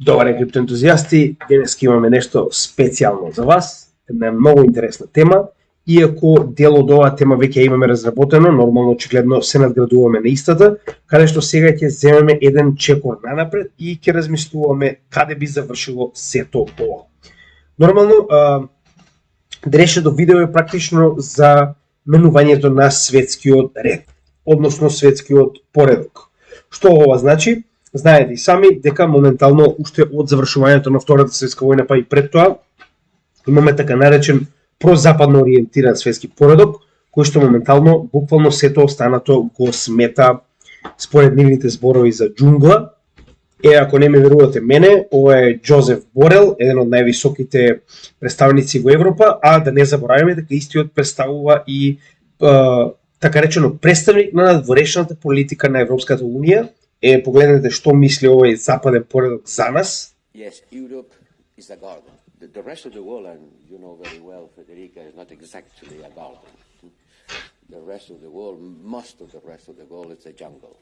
Добре, криптоентузијасти, денес имаме нешто специјално за вас, една многу интересна тема, иако дел од оваа тема веќе имаме разработено, нормално очигледно се надградуваме на истата, каде што сега ќе земеме еден чекор нанапред и ќе размислуваме каде би завршило сето ова. Нормално, денешното видео е практично за менувањето на светскиот ред, односно светскиот поредок. Што ова значи? Знаете и сами дека моментално уште од завршувањето на Втората светска војна па и пред тоа имаме така наречен прозападно ориентиран светски поредок, кој што моментално буквално сето останато го смета според нивните зборови за џунгла. Ако не ме верувате мене, ова е Џозеф Борел, еден од највисоките представници во Европа, а да не забораваме дека истиот представува и така речено представник на надворешната политика на Европската унија. Погледнете што мисли овој западен поредок за нас. Yes, Europe is a garden. The rest of the world, and you know very well, Federica, is not exactly a garden. The rest of the world, most of the rest of the world, is a jungle.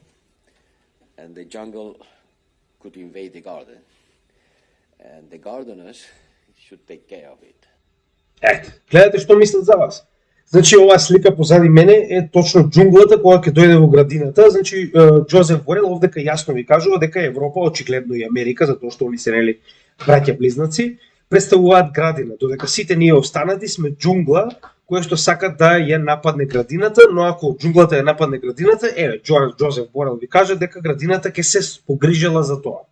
And the jungle could invade the garden. And the gardeners should take care of it. Ете, гледате што мислат за вас. Значи, оваа слика позади мене е точно џунглата кога ќе дојде во градината. Значи, Џозеф Борел овдека јасно ви кажува дека Европа, очигледно и Америка, затоа што они се нели браќа близнаци, представуваат градина, додека сите ние останати сме џунгла, која што сака да ја нападне градината, но ако џунглата ја нападне градината, Џозеф Борел ви каже дека градината ќе се погрижела за тоа.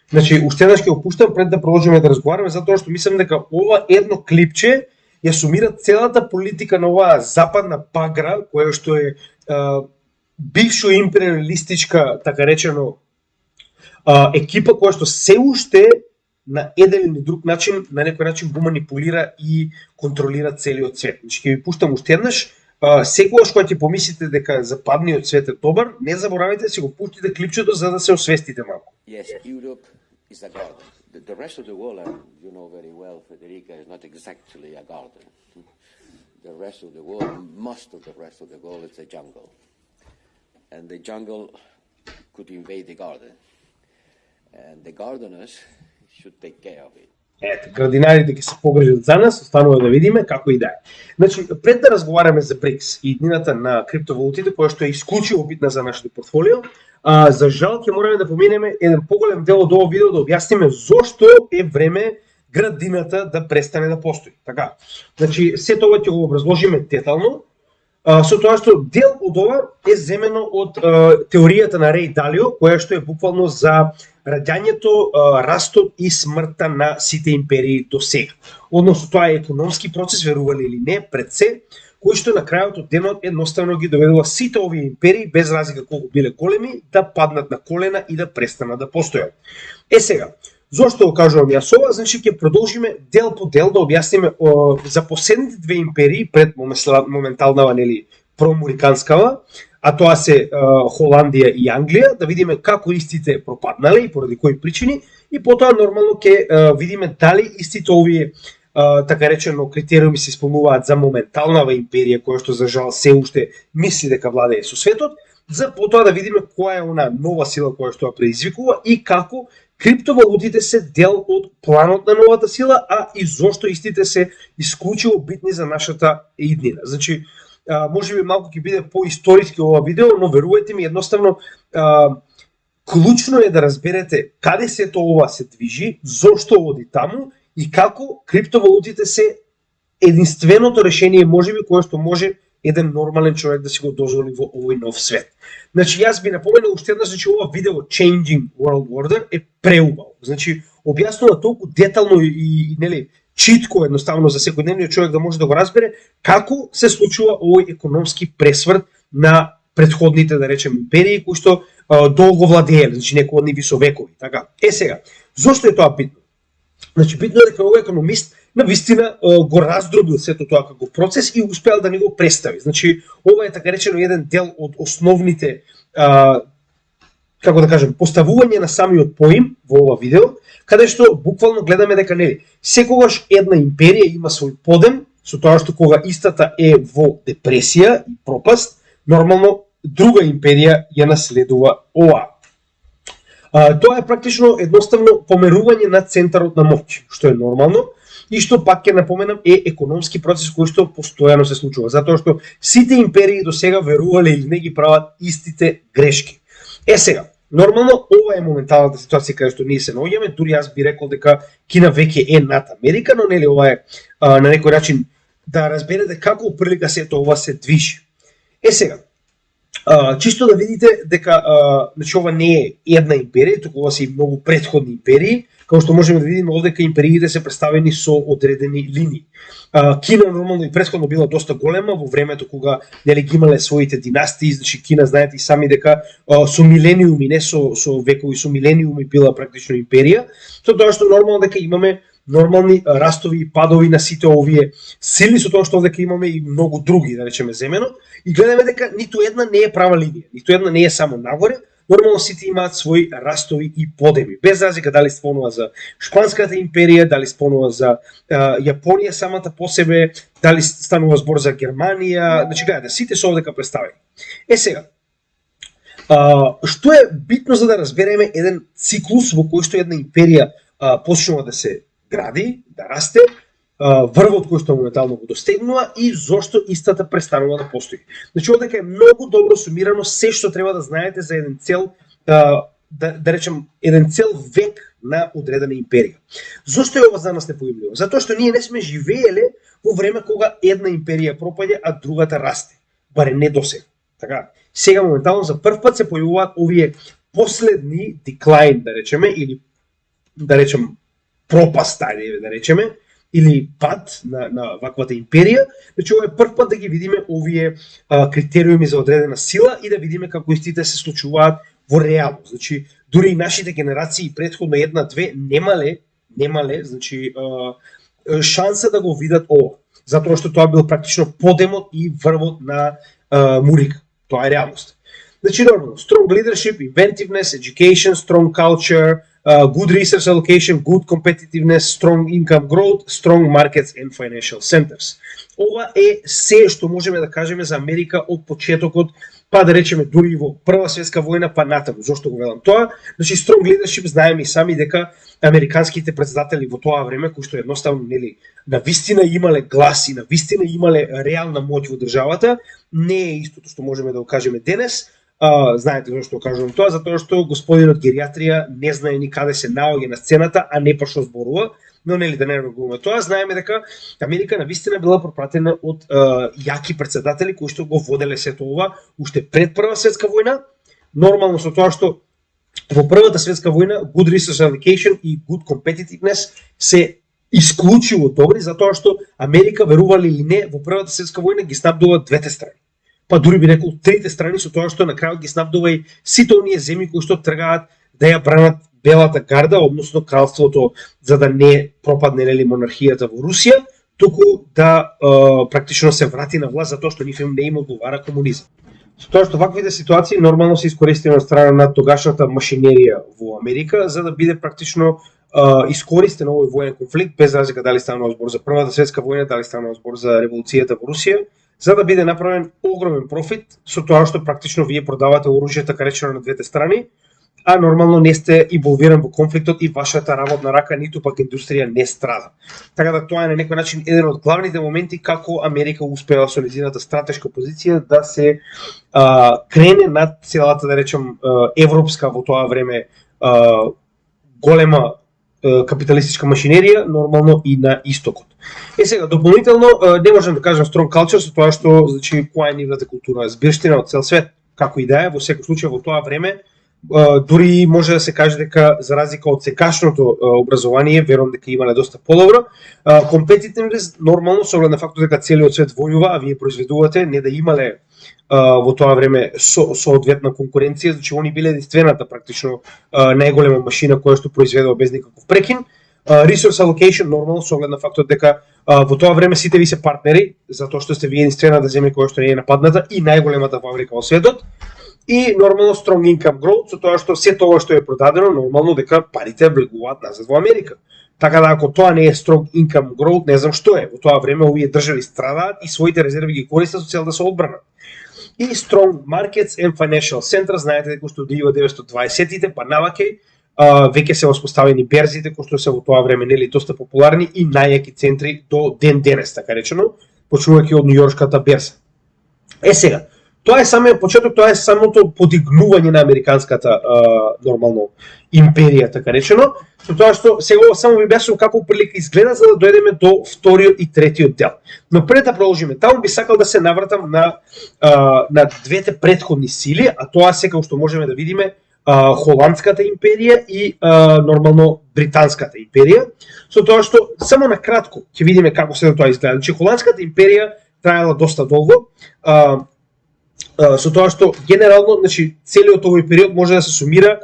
Значи, уште еднаш ќе опуштам пред да продолжиме да разговараме, затоа што мислам дека ова едно клипче ја сумира целата политика на оваа западна пагра, која што е бившо империалистичка, така речено, екипа која што се уште на еден или друг начин, на некој начин го манипулира и контролира целиот свет. Значи, ќе ви пуштам уште еднаш, секогаш кога ќе помислите дека западниот свет е добар, не заборавајте да си го пуштите клипчето за да се освестите малку. Yes, Europe is a garden. The rest of the world, and you know very well, Federica, is not exactly a garden. The rest of the world, most of the rest of the world, is a jungle. And the jungle could invade the garden. And the gardeners should take care of it. Ете, градинарите ќе се погрижат за нас, останува да видиме како и да е. Значи, пред да разговараме за БРИКС и иднината на криптовалутите, која што е исклучиво битна за нашето портфолио, за жал ќе мораме да поминеме еден поголем дел од овој видео да објасниме зошто е време градината да престане да постои. Така. Значи, сето ова ќе го образложиме детално, со тоа што дел од ова е земено од теоријата на Реј Далио, која што е буквално за раѓањето, растот и смртта на сите империи до сега. Односно, тоа е економски процес, верували или не, пред се, кој што на крајот од денот едноставно ги доведува сите овие империи, без разлика колку биле големи, да паднат на колена и да престанат да постојат. Сега, зошто го кажувам јас ова? Значи, ќе продолжиме дел по дел да објасниме за последните две империи пред моменталнава, нели, проамериканскава, а тоа се Холандија и Англија, да видиме како истите пропаднале и поради кои причини, и потоа нормално ќе видиме дали истите овие така речено критериуми се исполнуваат за моменталнава империја која што за жал се уште мисли дека владее со светот, за потоа да видиме која е она нова сила која што ја предизвикува и како криптовалутите се дел од планот на новата сила, а и зошто истите се исклучиво битни за нашата иднина. Значи, може би малку ќе биде поисториски ова видео, но верувајте ми, едноставно клучно е да разберете каде сето ова се движи, зошто оди таму и како криптовалутите се единственото решение можеби кое што може еден нормален човек да си го дозволи во овој нов свет. Значи, јас би напоменал уште еднаш, значи, ова видео Changing World Order е преубаво. Значи, објаснува толку детално и нели читко едноставно за секојдневниот човек да може да го разбере како се случува овој економски пресврт на претходните, да речем, империи кои што долго владееле, значи некои од нив со векови, така. Сега, зошто е тоа битно? Значи, битно е дека овој економист на вистина го раздробил сето тоа како процес и успеал да ни го представи. Значи, ова е така речено еден дел од основните како да кажем, поставување на самиот поим во ова видео, каде што буквално гледаме дека нели секогаш една империја има свој подем, со тоа што кога истата е во депресија и пропаст, нормално друга империја ја наследува ова. Тоа е практично едноставно померување на центарот на моќ, што е нормално и што пак ќе напоменам е економски процес кој што постојано се случува, затоа што сите империи до сега верувале или не ги прават истите грешки. Сега, нормално ова е моменталната ситуација каде што ние се наоѓаме, дури јас би рекол дека Кина веќе е над Америка, но нели ова е на некој начин да разберете како прилика сето ова се движи. Сега, чисто да видите дека значи ова не е една империја, туку ова се и многу претходни империи, како што можеме да видиме овде дека империите се представени со одредени линии. Кина нормално и претходно била доста голема во времето кога нели ги имале своите династии, значи Кина знаете и сами дека со милениуми, не со векови, со милениуми била практично империја, со тоа што нормално дека имаме нормални растови и падови на сите овие сили, со тоа што дека имаме и многу други, да речеме земено, и гледаме дека ниту една не е права линија, ниту една не е само нагоре, нормално сите имаат своји растови и подеми. Без разлика дали спомнува за Шпанската империја, дали спомнува за Јапонија самата по себе, дали станува збор за Германија, значи гледате, сите се овдека представени. Сега, што е битно за да разбереме еден циклус во кој што една империја почнува да се гради, да расте, врвот кој што моментално го достигнува и зошто истата престанува да постои. Значи овдека е многу добро сумирано се што треба да знаете за еден цел да речем еден цел век на одредена империја. Зошто е ова за нас непоимливо? Затоа што ние не сме живееле во време кога една империја пропаѓа, а другата расте. Баре не досега. Така, сега моментално за прв пат се појавуваат овие последни деклайн, да речеме, или да речем пропаст, да речеме, или пад на ваквата империја, значи ова е прв пат да ги видиме овие критериуми за одредена сила и да видиме како истите се случуваат во реалност. Значи, дури и нашите генерации предходно една-две немале, значи шанса да го видат ова, затоа што тоа бил практично подемот и врвот на Мурика. Тоа е реалност. Значи, нормално, strong leadership, inventiveness, education, strong culture, good resource allocation, good competitiveness, strong income growth, strong markets and financial centers. Ова е се што можеме да кажеме за Америка од почетокот, па да речеме дури во Прва светска војна, па натаму. Зошто го велам тоа? Значи, strong leadership знаеме и сами дека американските председатели во тоа време, кои што едноставно нели на вистина имале глас и на вистина имале реална моќ во државата, не е истото што можеме да го кажеме денес. Знаете зашто кажувам тоа? Затоа што господинот геријатрија не знае ни каде се наоѓа на сцената, а не па што зборува, но нели да не регулуваме тоа, знаеме дека Америка навистина била пропратена од јаки председатели кои што го воделе сето ова уште пред Прва светска војна, нормално со тоа што во Првата светска војна good resource allocation и good competitiveness се исклучиво добри, затоа што Америка, верували или не, во Првата светска војна ги снабдува двете страни. Па дури би рекол трите страни, со тоа што на крајот ги снабдува и сите оние земји кои што тргаат да ја бранат Белата гарда, односно кралството, за да не пропадне нели монархијата во Русија, туку да практично се врати на власт затоа што нифем не им одговара комунизам. Со тоа што ваквите ситуации нормално се искористени од страна на тогашната машинерија во Америка за да биде практично искористен овој воен конфликт, без разлика дали станува збор за Првата светска војна, дали станува збор за револуцијата во Русија, за да биде направен огромен профит со тоа што практично вие продавате оружје така речено на двете страни, а нормално не сте инволвиран во конфликтот и вашата работна рака ниту пак индустрија не страда. Така да тоа е на некој начин еден од главните моменти како Америка успеа со нејзината стратешка позиција да се крене над целата, да речем, европска во тоа време голема капиталистичка машинерија, нормално и на истокот. Сега, дополнително, не можам да кажам strong culture, со тоа што, значи, која е нивната култура, збирштина од цел свет, како и да е, во секој случај во тоа време, дури може да се каже дека за разлика од секашното образование, верувам дека имале доста подобро. Competitiveness нормално со оглед на фактот дека целиот свет војува, а вие произведувате, не да имале во тоа време соодветна конкуренција, значи они биле единствената практично најголема машина која што произведува без никаков прекин. Resource allocation нормално со оглед на фактот дека во тоа време сите ви се партнери, затоа што сте вие единствената земја која што не е нападната и најголемата фабрика во светот. И нормално strong income growth, со тоа што се тоа што е продадено, нормално дека парите влегуваат назад во Америка. Така да ако тоа не е strong income growth, не знам што е. Во тоа време овие држави страдаат и своите резерви ги користат со цел да се одбранат. и Strong Markets and Financial Center, знаете дека што од 1920-тите па наваќе веќе се воспоставени берзите кои што се во тоа време нели доста популарни и најаки центри до ден денес, така речено, почнувајќи од Њујоршката берза. Сега, тоа е самиот почеток, тоа е самото подигнување на американската нормално империја, така речено, со тоа што сега само ви објаснувам како прилика изгледа за да дојдеме до вториот и третиот дел. Но пред да продолжиме, таму би сакал да се навратам на двете претходни сили, а тоа се како што можеме да видиме Холандската империја и нормално Британската империја, со тоа што само на кратко ќе видиме како се тоа изгледа. Значи Холандската империја траела доста долго, со тоа што генерално, значи целиот овој период може да се сумира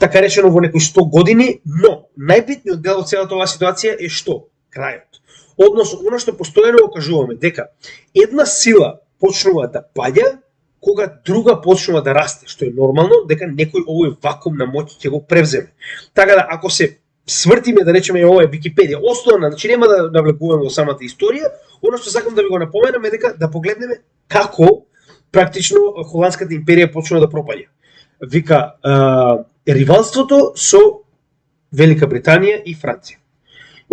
така речено во некои 100 години, но најбитниот дел од целата оваа ситуација е што? Крајот. Односно, она што постојано го кажуваме, дека една сила почнува да паѓа, кога друга почнува да расте, што е нормално, дека некој овој вакуум на моќ ќе го превземе. Така да, ако се свртиме, да речеме, ова е Википедија, основна, значи нема да навлегуваме во самата историја, оно што сакам да ви го напоменам е дека да погледнеме како практично Холандската империја почнува да пропаѓа. Вика, ривалството со Велика Британија и Франција.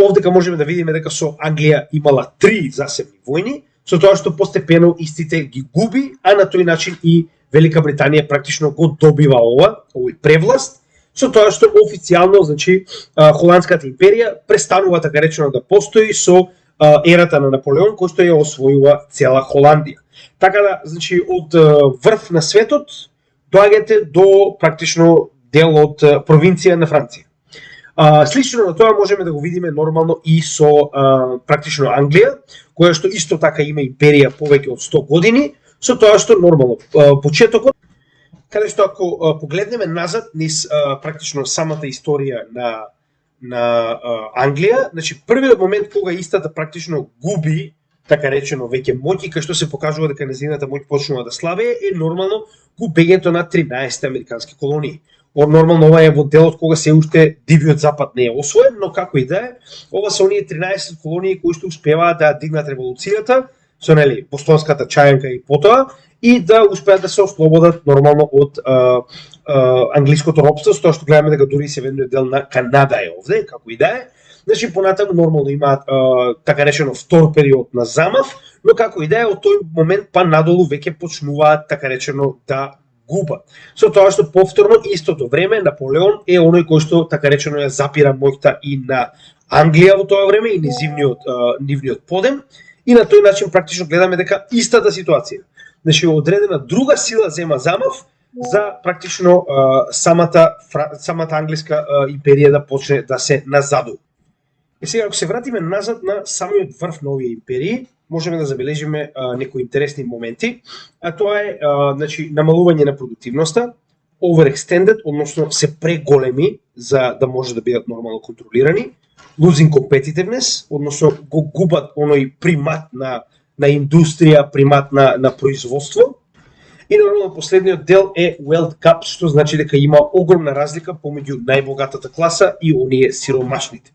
Овдека можеме да видиме дека со Англија имала 3 засебни војни, со тоа што постепено истите ги губи, а на тој начин и Велика Британија практично го добива овој превласт, со тоа што официјално, значи, Холандската империја престанува така речено да постои со ерата на Наполеон, кој што ја освојува цела Холандија. Така да, значи, од врв на светот доаѓате до практично дел од провинција на Франција. Слично на тоа можеме да го видиме нормално и со практично Англија, која што исто така има империја повеќе од 100 години, со тоа што нормално почетокот, каде што ако погледнеме назад низ практично самата историја на Англија, значи првиот момент кога истата практично губи така речено веќе моќ и кај што се покажува дека нејзината моќ почнува да слабее е нормално губењето на 13 американски колонии. Нормално ова е во делот кога се уште дивиот запад не е освоен, но како и да е, ова се оние 13 колонии кои што успеваат да дигнат револуцијата со нели бостонската чајанка и потоа и да успеат да се ослободат нормално од англиското робство, со тоа што гледаме дека дури се северниот дел на Канада е овде, како и да е. Значи понатаму нормално имаат така речено втор период на замав, но како и да е од тој момент па надолу веќе почнуваат така речено да губат. Со тоа што повторно истото време Наполеон е оној кој што така речено ја запира моќта и на Англија во тоа време и нивниот подем и на тој начин практично гледаме дека истата ситуација. Значи одредена друга сила зема замав за практично самата англиска империја да почне да се назадува. И сега ако се вратиме назад на самиот врв на овие империи, можеме да забележиме некои интересни моменти, а тоа е значи намалување на продуктивноста, overextended, односно се преголеми за да може да бидат нормално контролирани, losing competitiveness, односно го губат оној примат на индустрија, примат на производство. И нормално последниот дел е wealth gap, што значи дека има огромна разлика помеѓу најбогатата класа и оние сиромашните.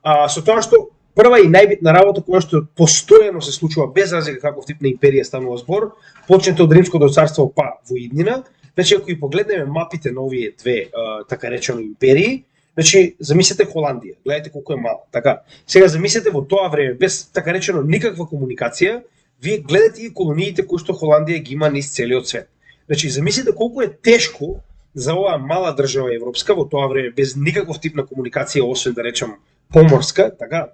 Со тоа што прва и најбитна работа која што постојано се случува без разлика каков тип на империја станува збор, почнете од Римското царство па во иднина, значи ако и погледнеме мапите на овие две така речено империи, значи замислете Холандија, гледате колку е мала. Така, сега замислете во тоа време без така речено никаква комуникација, вие гледате и колониите кои што Холандија ги има низ целиот свет. Значи замислете колку е тешко за оваа мала држава европска во тоа време без никаков тип на комуникација освен да речам поморска, така,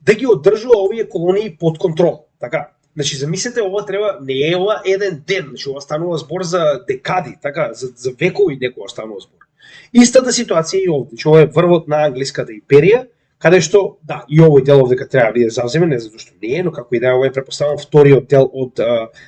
да ги одржува овие колонии под контрол, така. Значи замислете ова треба не е ова еден ден, значи ова станува збор за декади, така, за векови некоја станува збор. Истата ситуација и овде, значи ова е врвот на англиската империја, каде што да, и овој дел овдека треба да биде завземен, не затоа што не е, но како и да е, ова е претпоставувам вториот дел од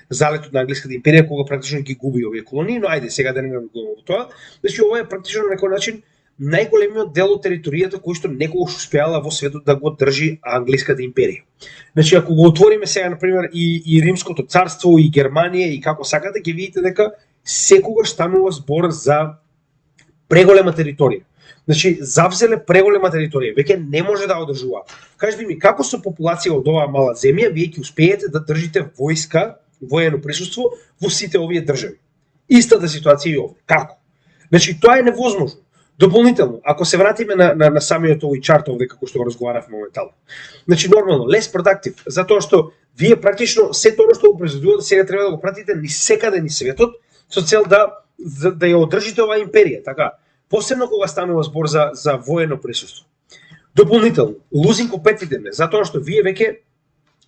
залетот на англиската империја кога практично ги губи овие колонии, но ајде сега да не навлегуваме во тоа. Значи ова е практично на некој начин најголемиот дел од територијата кој што некогаш успеала во светот да го држи англиската империја. Значи ако го отвориме сега на пример и Римското царство и Германија и како сакате, ќе видите дека секогаш станува збор за преголема територија. Значи завзеле преголема територија, веќе не може да одржува. Кажете ми како со популација од оваа мала земја вие ќе успеете да држите војска воено присуство во сите овие држави. Истата ситуација и овде. Како? Значи, тоа е невозможно. Дополнително, ако се вратиме на самиот овој чарт овде како што го разговаравме моментално. Значи, нормално, less productive, затоа што вие практично се тоа што го произведувате сега треба да го пратите ни секаде ни светот со цел да ја одржите оваа империја, така. Посебно кога станува збор за воено присуство. Дополнително, losing competitiveness, затоа што вие веќе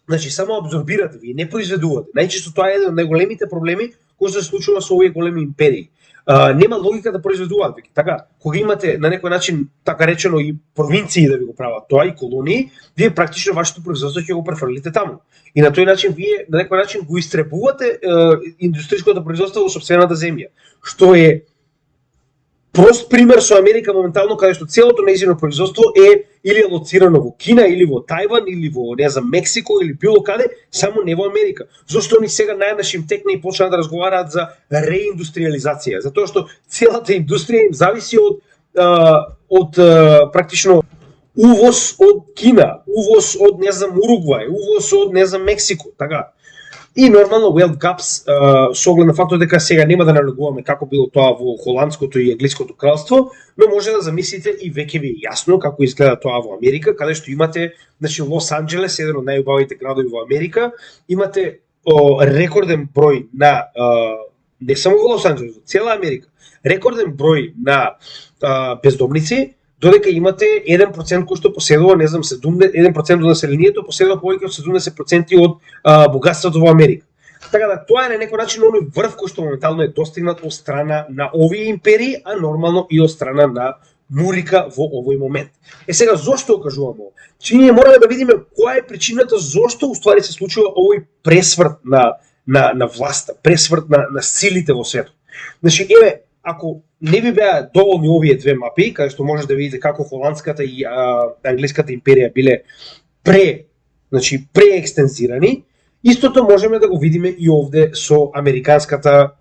значи само абсорбирате, вие не произведувате. Најчесто тоа е еден од најголемите проблеми кои се случува со овие големи империи. Нема логика да произведуваат веќе. Така, кога имате на некој начин така речено и провинции да ви го прават тоа и колонии, вие практично вашето производство ќе го префрлите таму. И на тој начин вие на некој начин го истребувате индустријското производство во сопствената земја, што е прост пример со Америка моментално, каде што целото нејзино производство е или лоцирано во Кина, или во Тајван, или во, не знам, Мексико, или било каде, само не во Америка. Зошто они сега најнаш им текне и почнаа да разговараат за реиндустриализација? Затоа што целата индустрија им зависи од практично увоз од Кина, увоз од, не знам, Уругвај, увоз од, не знам, Мексико, така. И нормално wealth gaps со оглед на фактот дека сега нема да налегуваме како било тоа во холандското и англиското кралство, но може да замислите и веќе ви е јасно како изгледа тоа во Америка, каде што имате, значи Лос Анџелес, еден од најубавите градови во Америка, имате рекорден број на не само во Лос Анџелес, во цела Америка, рекорден број на бездомници, додека имате 1% кој што поседува, не знам, 1% од населението поседува повеќе од 70% од богатството во Америка. Така да тоа е на некој начин оној врв кој што моментално е достигнат од страна на овие империи, а нормално и од страна на Мурика во овој момент. Сега зошто го кажувам ово? Че ние мораме да видиме која е причината зошто уствари се случува овој пресврт на власта, пресврт на силите во светот. Значи, еве, ако не би беа доволни овие две мапи, каде што може да видите како холандската и англиската империја биле преекстензирани, истото можеме да го видиме и овде со американската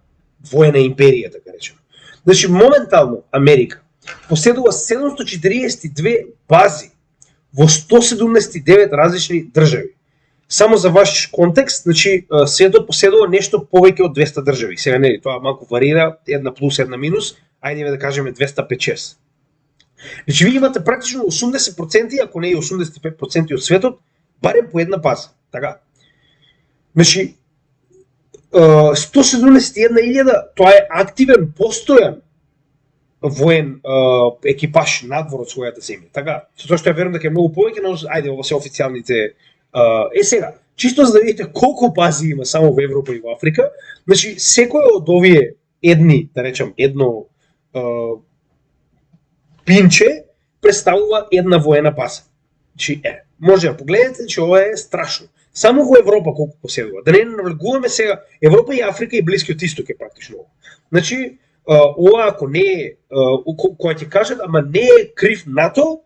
воена империја, така речено. Значи, моментално Америка поседува 742 бази во 179 различни држави. Само за ваш контекст, значи светот поседува нешто повеќе од 200 држави. Сега нели тоа малку варира, една плюс, една минус, ајде да кажеме 205-6. Значи вие имате практично 80%, ако не и 85% од светот, барем по една база, така. Значи 171.000, тоа е активен, постојан воен екипаж надвор од својата земја, така. Со тоа што ја верувам дека е многу повеќе, но ајде ова се официјалните. Сега, чисто за да видите колку бази има само во Европа и во Африка, значи секој од овие да речам, едно пинче представува една воена база. Значи, може да погледнете, че ова е страшно. Само во Европа колку поседува. Да не навлегуваме сега Европа и Африка и Блискиот Исток е практично ова. Значи, ова ако не е, која ќе кажат, ама не е крив НАТО,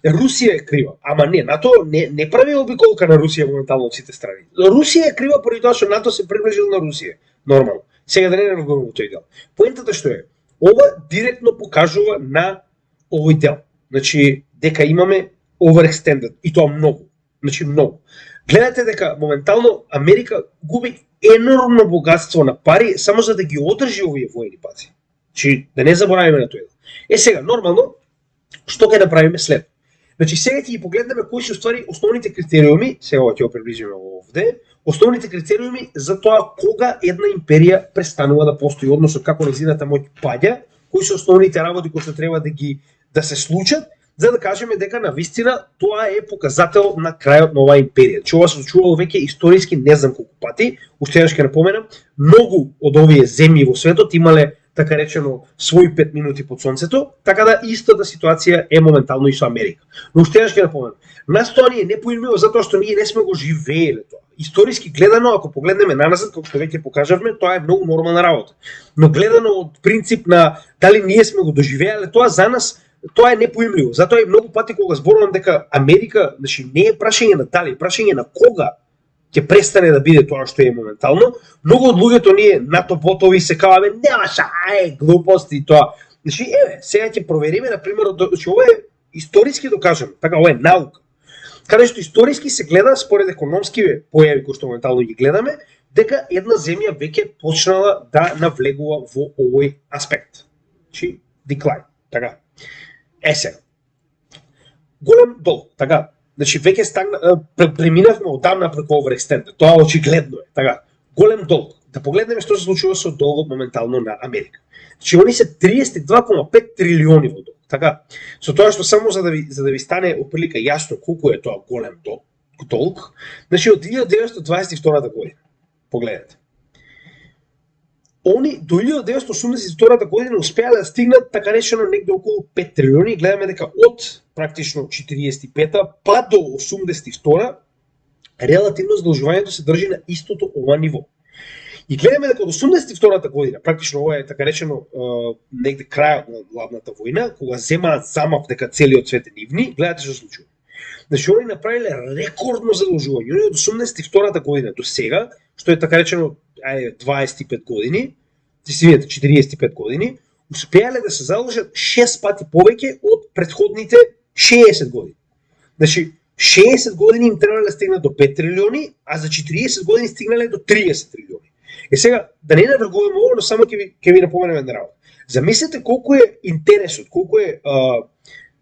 Русија е крива, ама не, НАТО не прави обиколка на Русија моментално од сите страни. Русија е крива поради тоа што НАТО се приближил на Русија, нормално. Сега да не навлегуваме во тој дел. Поентата што е, ова директно покажува на овој дел. Значи, дека имаме overextended, и тоа многу. Значи, многу. Гледате дека моментално Америка губи енормно богатство на пари само за да ги одржи овие воени бази. Значи, да не забораваме на тој дел. Сега, нормално, што ќе направиме след? Значи сега ќе ги погледнеме кои се уствари основните критериуми, сега ќе го приближиме овде, основните критериуми за тоа кога една империја престанува да постои, односно како нејзината моќ паѓа, кои се основните работи кои што треба да се случат, за да кажеме дека навистина тоа е показател на крајот на оваа империја. Че ова се случувало веќе историски не знам колку пати, уште еднаш ќе напоменам, многу од овие земји во светот имале така речено своји 5 минути под сонцето, така да истата ситуација е моментално и со Америка. Но уште еднаш ќе напоменам, нас тоа ни е непоимливо затоа што ние не сме го живееле тоа. Историски гледано, ако погледнеме наназад, како што веќе покажавме, тоа е многу нормална работа. Но гледано од принцип на дали ние сме го доживееле тоа, за нас тоа е непоимливо. Затоа и многу пати кога зборувам дека Америка, значи не е прашање на дали, прашање на кога ќе престане да биде тоа што е моментално, многу од луѓето ние НАТО-ботови се каваме, немаша, глупости и тоа. Значи, сега ќе провериме, например, че ова е историски докажано, така, ова е наука. Каде што историски се гледа, според економски појави кои што моментално ги гледаме, дека една земја веќе почнала да навлегува во овој аспект. Значи, decline, така. Сега. Голем долг, така. Значи, веќе преминавме одамна преку overextended. Тоа очигледно е, така. Голем долг. Да погледнеме што се случува со долгот моментално на Америка. Значи, они се 32,5 трилиони во долг. Така, со тоа што само за да ви стане оприлика јасно колку е тоа голем долг, значи од 1922 година, погледнете. Они до 1982 година успеале да стигнат така речено негде околу 5 трилиони, гледаме дека од практично 45-та па до 82-та релативно задолжувањето се држи на истото ова ниво. И гледаме дека од 82-та година, практично ова е така речено негде крајот на гладната војна, кога земаат замав дека целиот свет е нивни, гледате што случува. Значи, они направиле рекордно задолжување. Они од 82-та година до сега, што е така речено 25 години, си видите 45 години, успеале да се задолжат 6 пати повеќе од претходните 60 години. Значи, 60 години им требале да стигнат до 5 трилиони, а за 40 години стигнале до 30 трилиони. Сега, да не навргуваме ово, но само ќе ви напоменем една работа. Замислете колку е интересот, колку е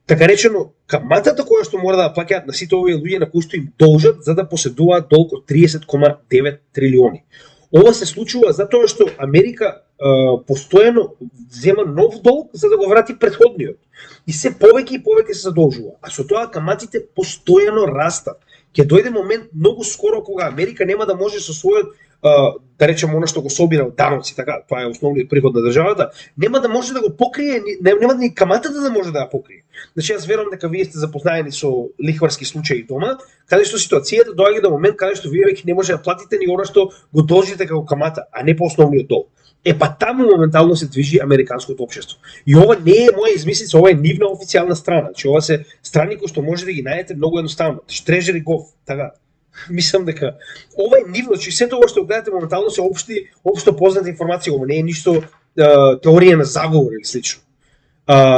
така речено каматата која што мора да плаќаат на сите овие луѓе на кои што им должат за да поседуваат долг од 30,9 трилиони. Ова се случува затоа што Америка постојано зема нов долг за да го врати претходниот. И се повеќе и повеќе се задолжува. А со тоа каматите постојано растат. Ќе дојде момент многу скоро кога Америка нема да може со својот да речеме она што го собира од даноци, така, тоа е основниот приход на државата, нема да може да го покрие, нема да ни каматата да може да ја покрие. Значи јас верувам дека вие сте запознаени со лихварски случаи дома, каде што ситуацијата доаѓа до момент каде што вие веќе не може да платите ни она што го должите како камата, а не по основниот долг. Па таму моментално се движи американското општество. И ова не е моја измислица, ова е нивна официјална страна. Значи ова се страни кои што може да ги најдете многу едноставно. Treasury Gov, така. Мислам дека ова е нивно, че сето ова што гледате моментално се општо позната информација, ова не е ништо теорија на заговор или слично.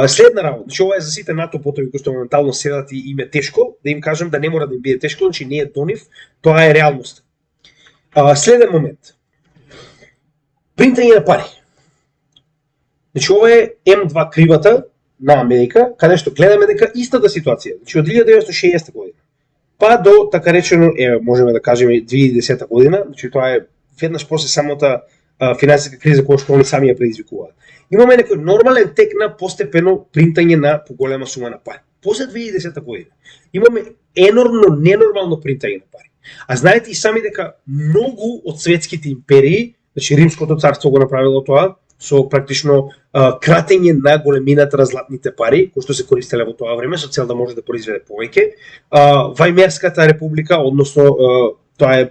Следна работа, значи ова е за сите НАТО потови кои што моментално седат и им е тешко, да им кажам да не мора да им биде тешко, значи не е до нив, тоа е реалност. Следен момент. Принтање на пари. Значи ова е М2 кривата на Америка, каде што гледаме дека истата ситуација, значи од 1960 година па до така речено, можеме да кажеме 2010 година, значи тоа е веднаш после самата финансиска криза која што они сами ја предизвикуваат. Имаме некој нормален тек на постепено принтање на поголема сума на пари. После 2010 година имаме енормно ненормално принтање на пари. А знаете и сами дека многу од светските империи, значи Римското царство го направило тоа, со практично кратење на големината на златните пари, кои што се користеле во тоа време, со цел да може да произведе повеќе. Вајмерската република, односно тоа е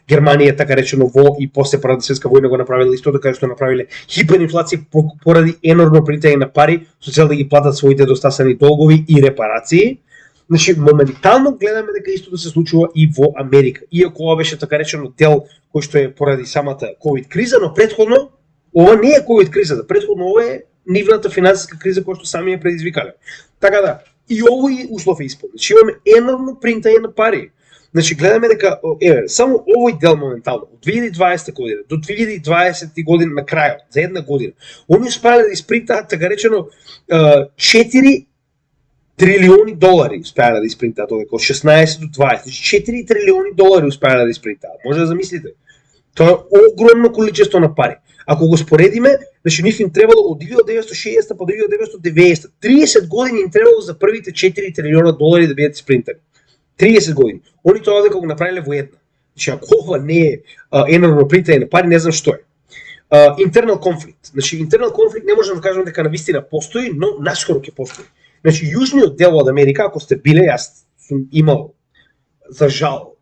Германија, така речено, во и после Првата светска војна го направиле исто така што направиле хиперинфлација поради енормно принтање на пари, со цел да ги платат своите достасани долгови и репарации. Значи, моментално гледаме дека исто да се случува и во Америка. Иако ова беше така речено дел кој што е поради самата ковид криза, но претходно ова не е ковид кризата, претходно ова е нивната финансиска криза која што сами ја предизвикале. Така да, и овој услов е исполнет. Значи имаме енормно принтање на пари. Значи гледаме дека само овој дел моментално од 2020 година до 2020 година на крајот, за една година, они успеале да испринтаат така речено 4 трилиони долари успеале да испринтаат од 16 до 20. 4 трилиони долари успеале да испринтаат. Може да замислите. Тоа е огромно количество на пари. Ако го споредиме, значи нив им требало од 1960 па до 1990, 30 години им требало за првите 4 трилиона долари да бидат испринтани. 30 години. Они тоа дека го направиле во една. Значи ако ова не е енормно принтање на пари, не знам што е. Internal конфликт. Значи internal конфликт не можам да кажам дека навистина постои, но наскоро ќе постои. Значи јужниот дел од Америка, ако сте биле, јас сум имал за жал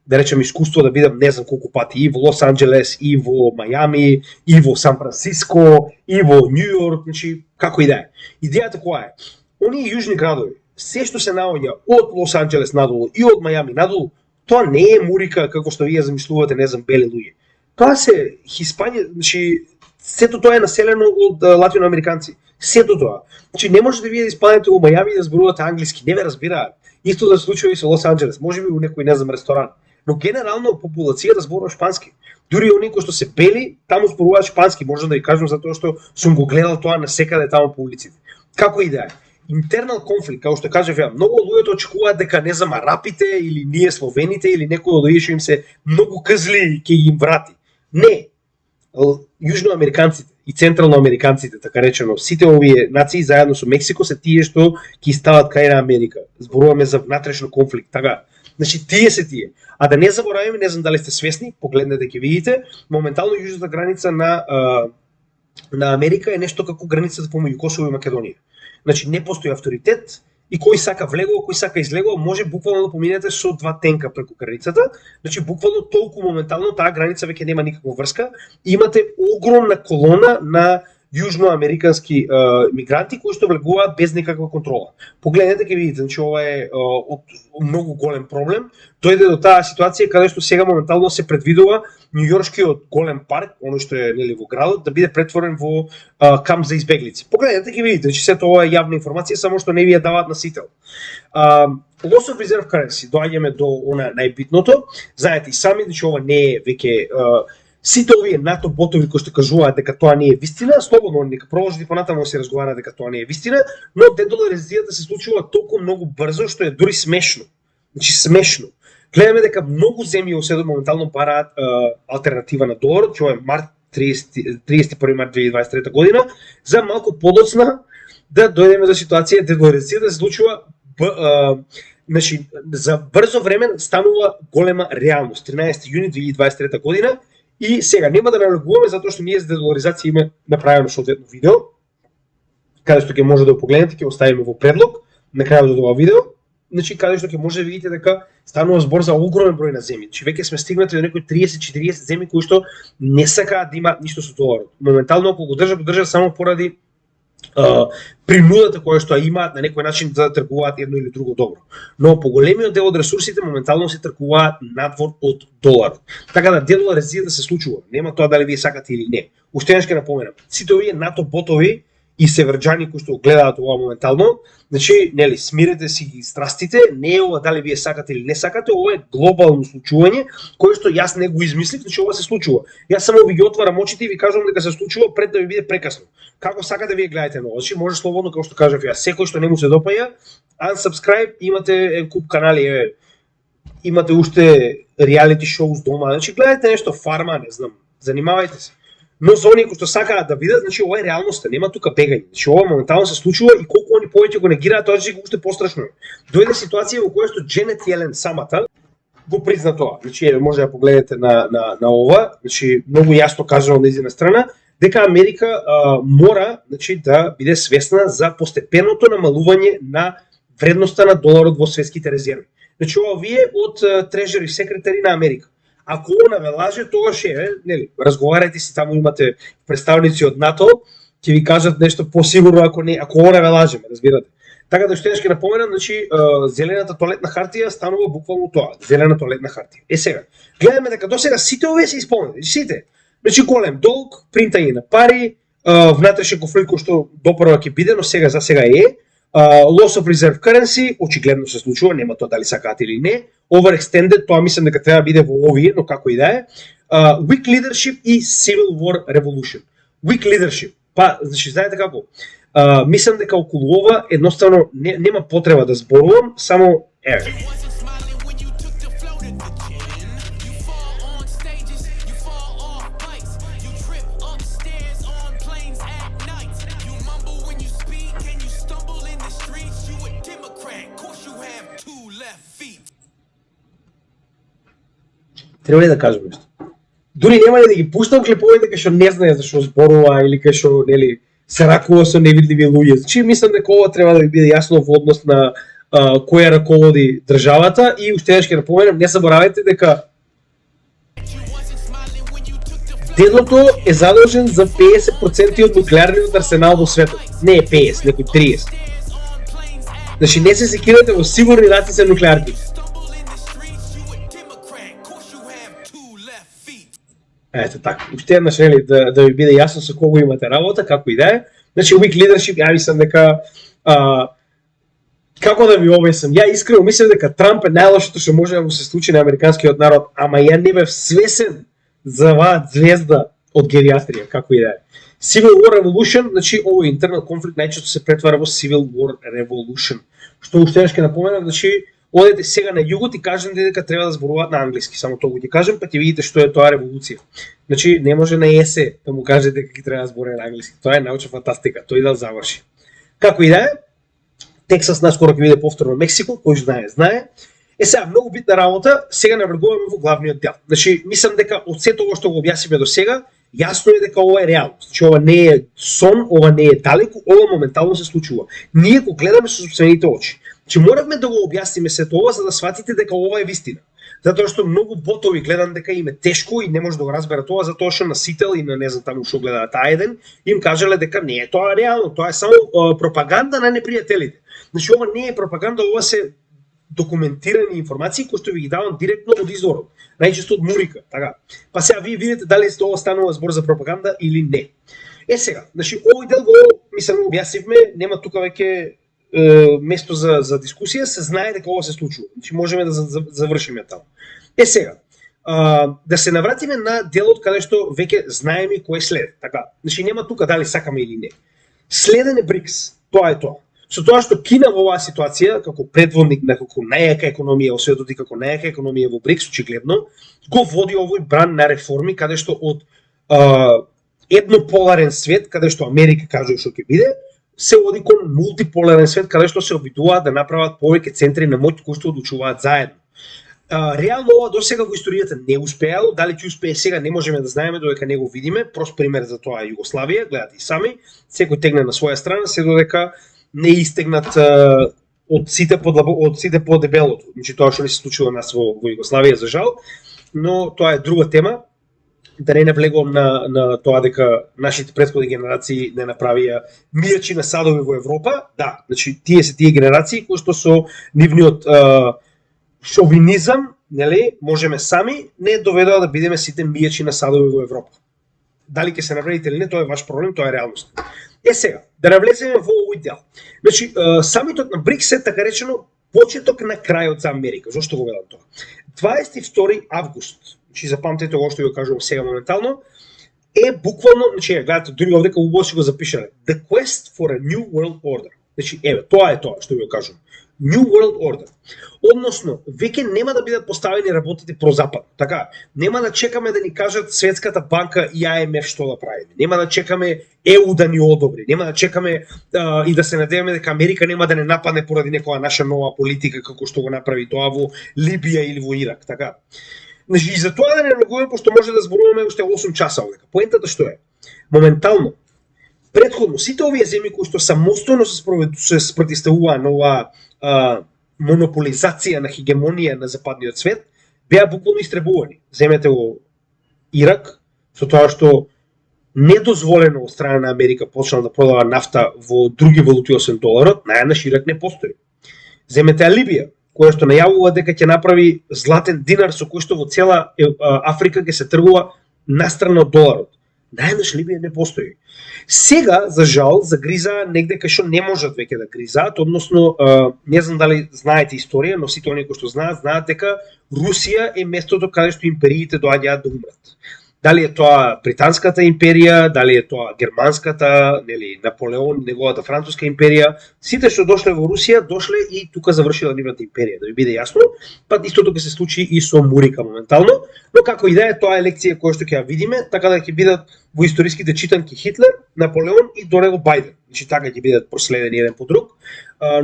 да речем искуство да бидам не знам колку пати и во Лос Анџелес, и во Мајами, и во Сан Франциско, и во Њу Јорк, значи како и да е. Идејата која е? Оние јужни градови, се што се наоѓа од Лос Анџелес надолу и од Мајами надолу, тоа не е мурика како што вие замислувате, не знам, бели луѓе. Тоа се Хиспанија, значи сето тоа е населено од латиноамериканци. Сето тоа. Значи не може да вие да испаднете во Мајами и да зборувате англиски, не ве разбираат. Исто да се случува и со Лос Анџелес, можеби во некој не знам ресторан. но генерално популацијата зборува шпански. Дури оние кои што се бели, таму зборуваат шпански, можам да ви кажам затоа што сум го гледал тоа насекаде таму по улиците. Како и да е. Интернал конфликт, како што кажав ја, многу луѓето очекуваат дека не знам арапите или ние словените или некој од овие што им се многу кзли ќе им врати. Не. Јужноамериканците и централноамериканците, така речено, сите овие нации заедно со Мексико се тие што ќе стават крај на Америка. Зборуваме за внатрешно конфликт, така. Значи тие се тие. А да не забораваме, не знам дали сте свесни, погледнете ќе видите, моментално јужната граница на Америка е нешто како границата помеѓу Косово и Македонија. Значи не постои авторитет и кој сака влегува, кој сака излегува, може буквално да поминете со 2 тенка преку границата. Значи буквално толку моментално таа граница веќе нема никаква врска. Имате огромна колона на јужноамерикански мигранти кои што влегуваат без никаква контрола. Погледнете ќе видите, значи ова е многу голем проблем. Дојде до таа ситуација каде што сега моментално се предвидува Њујоршкиот голем парк, оно што е нели во градот, да биде претворен во камп за избеглици. Погледнете ќе видите, че сето ова е јавна информација, само што не ви ја даваат на сител. Loss of reserve currency, доаѓаме до она најбитното. Знаете и сами, че ова не е веќе сите овие НАТО ботови кои што кажуваат дека тоа не е вистина, слободно нека продолжите понатаму да се разговара дека тоа не е вистина, но дедоларизацијата се случува толку многу брзо што е дури смешно. Значи смешно. Гледаме дека многу земји во светот моментално бараат алтернатива на доларот, што е март 31 март 2023 година, за малку подоцна да дојдеме до ситуација дедоларизацијата се случува значи за брзо време станува голема реалност. 13 јуни 2023 година. И сега нема да налегуваме затоа што ние за дедоларизација има направено соодветно видео, каде што ќе може да го погледнете, ќе оставиме во предлог на крајот од ова видео. Значи каде што ќе може да видите дека станува збор за огромен број на земји. Значи веќе сме стигнати до некои 30-40 земји кои што не сакаат да имаат ништо со доларот. Моментално ако го држат само поради принудата која што имаат на некој начин да тргуваат едно или друго добро. Но поголемиот дел од ресурсите моментално се тргуваат надвор од доларот. Така да дедоларизацијата се случува. Нема тоа дали вие сакате или не. Уште еднаш ќе напоменам. Сите овие НАТО ботови и северџани кои што гледаат ова моментално, значи, нели, смирете си ги страстите, не е ова дали вие сакате или не сакате, ова е глобално случување кое што јас не го измислив, значи ова се случува. Јас само ви ги отварам очите и ви кажувам дека се случува пред да ви биде прекасно. Како сакате вие гледајте ново, значи може слободно како што кажав јас, секој што не му се допаѓа, unsubscribe, имате еден куп канали, имате уште реалити шоу с дома, значи гледајте нешто фарма, не знам, занимавајте се. Но за оние кои што сакаат да видат, значи ова е реалноста, нема тука бегање. Значи ова моментално се случува и колку они повеќе го негираат, тоа ќе уште пострашно. Дојде ситуација во која што Дженет Јелен самата го призна тоа. Значи може да погледнете на ова, значи многу јасно кажано од нејзина страна дека Америка мора, значи да биде свесна за постепеното намалување на вредноста на доларот во светските резерви. Значи ова вие од Treasury секретари на Америка. Ако она ве лаже, тогаш е, нели, разговарајте си, таму имате представници од НАТО, ќе ви кажат нешто посигурно ако не, ако она ве лаже, разбирате. Така да што ќе напоменам, значи зелената тоалетна хартија станува буквално тоа, зелена тоалетна хартија. Сега, гледаме дека досега сите овие се исполнети, сите. Значи голем долг, принтање на пари, внатрешен конфликт кој што допрва ќе биде, но сега за сега е. Loss of reserve currency, очигледно се случува, нема тоа дали сакаат или не. Overextended, тоа мислам дека треба да биде во овие, но како и да е. Weak leadership и civil war revolution. Weak leadership, па, значи, знаете како? Мислам дека околу ова едноставно нема потреба да зборувам, само еве. Треба ли да кажам нешто? Дури нема ли да ги пуштам клиповите кај што не знае за што зборува или кај што нели се ракува со невидливи луѓе. Значи мислам дека ова треба да биде јасно во однос на која раководи државата и уште еднаш ќе напоменам, не заборавајте дека дедото е задолжен за 50% од нуклеарниот арсенал во светот. Не е 50, некои 30. Значи не се секирате во сигурни раци се нуклеарки. Ето така. Уште еднаш нели да ви биде јасно со кого имате работа, како и да е. Значи weak leadership, ја мислам дека Како да ви објаснам, ја искрено мислам дека Трамп е најлошото што може да му се случи на американскиот народ, ама ја не бев свесен за оваа звезда од гериатрија, како и да е. Civil War Revolution, значи овој интернет конфликт најчесто се претвара во Civil War Revolution. Што уште ќе напоменам, значи одете сега на југот и кажете дека треба да зборуваат на англиски, само тоа ќе кажам, па ќе видите што е тоа револуција. Значи не може на есе да му кажете дека ќе треба да зборува на англиски. Тоа е научна фантастика, тој да заврши. Како и да е, Тексас наскоро ќе биде повторно Мексико, кој знае. Сега многу битна работа, сега навргуваме во главниот дел. Значи мислам дека од сето ова што го објасниме до сега, јасно е дека ова е реалност. Значи ова не е сон, ова не е далеку, ова моментално се случува. Ние го гледаме со сопствените очи. Значи моравме да го објасниме сето ова за да сватите дека ова е вистина. Затоа што многу ботови гледам дека им е тешко и не може да го разберат тоа, затоа што на Сител и на не знам таму што гледаат таа еден, им кажале дека не е тоа реално, тоа е само пропаганда на непријателите. Значи ова не е пропаганда, ова се документирани информации кои што ви ги давам директно од изворот, најчесто од Мурика, така. Па сега вие видите дали ова станува збор за пропаганда или не. Сега, значи овој дел го мислам објаснивме, нема тука веќе место за дискусија, се знае дека ова се случува. Значи можеме да завршиме таму. Сега, да се навратиме на делот каде што веќе знаеме кој следи, така. Значи нема тука дали сакаме или не. Следене БРИКС, тоа е тоа. Со тоа што Кина во оваа ситуација, како предводник на како најака економија во светот и како најака економија во БРИКС, очигледно, го води овој бран на реформи, каде што од еднополарен свет, каде што Америка кажува што ќе биде, се оди кон мултиполарен свет, каде што се обидуваат да направат повеќе центри на моќ кои што одлучуваат заедно. Реално ова досега во историјата не успеало, дали ќе успее сега не можеме да знаеме додека не го видиме, прост пример за тоа е Југославија, гледате и сами, секој тегне на своја страна, се додека не истегнат од сите по дебелото. Значи тоа што не се случило нас во Југославија за жал, но тоа е друга тема. Да не навлегувам на тоа дека нашите претходни генерации не направија мијачи на садови во Европа. Да, значи тие се тие генерации кои што со нивниот шовинизам, нели, можеме сами не доведоа да бидеме сите мијачи на садови во Европа. Дали ќе се навредите или не, тоа е ваш проблем, тоа е реалност. Сега, да навлеземе во овој дел. Значи, самитот на БРИКС е така речено почеток на крајот за Америка. Зошто го велам тоа? 22 август, значи запамтете го што ја кажувам сега моментално, е буквално, значи гледате дури овдека убаво си го запишале. The quest for a new world order. Значи, тоа е тоа што ви го кажувам. New World Order. Односно, веќе нема да бидат поставени работите прозападно. Така, нема да чекаме да ни кажат Светската банка и АМФ што да правиме. Нема да чекаме ЕУ да ни одобри. Нема да чекаме и да се надеваме дека Америка нема да не нападне поради некоја наша нова политика како што го направи тоа во Либија или во Ирак, така. Значи, и за тоа да не навлегуваме, пошто може да зборуваме уште 8 часа овдека. Поентата што е? Моментално претходно сите овие земји кои што самостојно се спротивставуваа на оваа монополизација на хегемонија на западниот свет, беа буквално истребувани. Земете го Ирак, со тоа што недозволено од страна на Америка почнал да продава нафта во други валути освен доларот, најнаш Ирак не постои. Земете Либија, која што најавува дека ќе направи златен динар со кој што во цела Африка ќе се тргува настрана од доларот. Најнаш Либија не постои. Сега, за жал, загриза негде кај што не можат веќе да гризаат, односно, не знам дали знаете историја, но сите оние кои што знаат дека Русија е местото каде што империите доаѓаат да умрат. Дали е тоа Британската империја, дали е тоа Германската, нели, Наполеон, неговата Француска империја, сите што дошле во Русија, дошле и тука завршила нивната империја, да ви биде јасно, па истото ќе се случи и со Мурика моментално, но како и да е, тоа е лекција која што ќе ја видиме, така да ќе бидат во историските читанки Хитлер, Наполеон и до него Бајден. Значи така ќе бидат проследени еден по друг,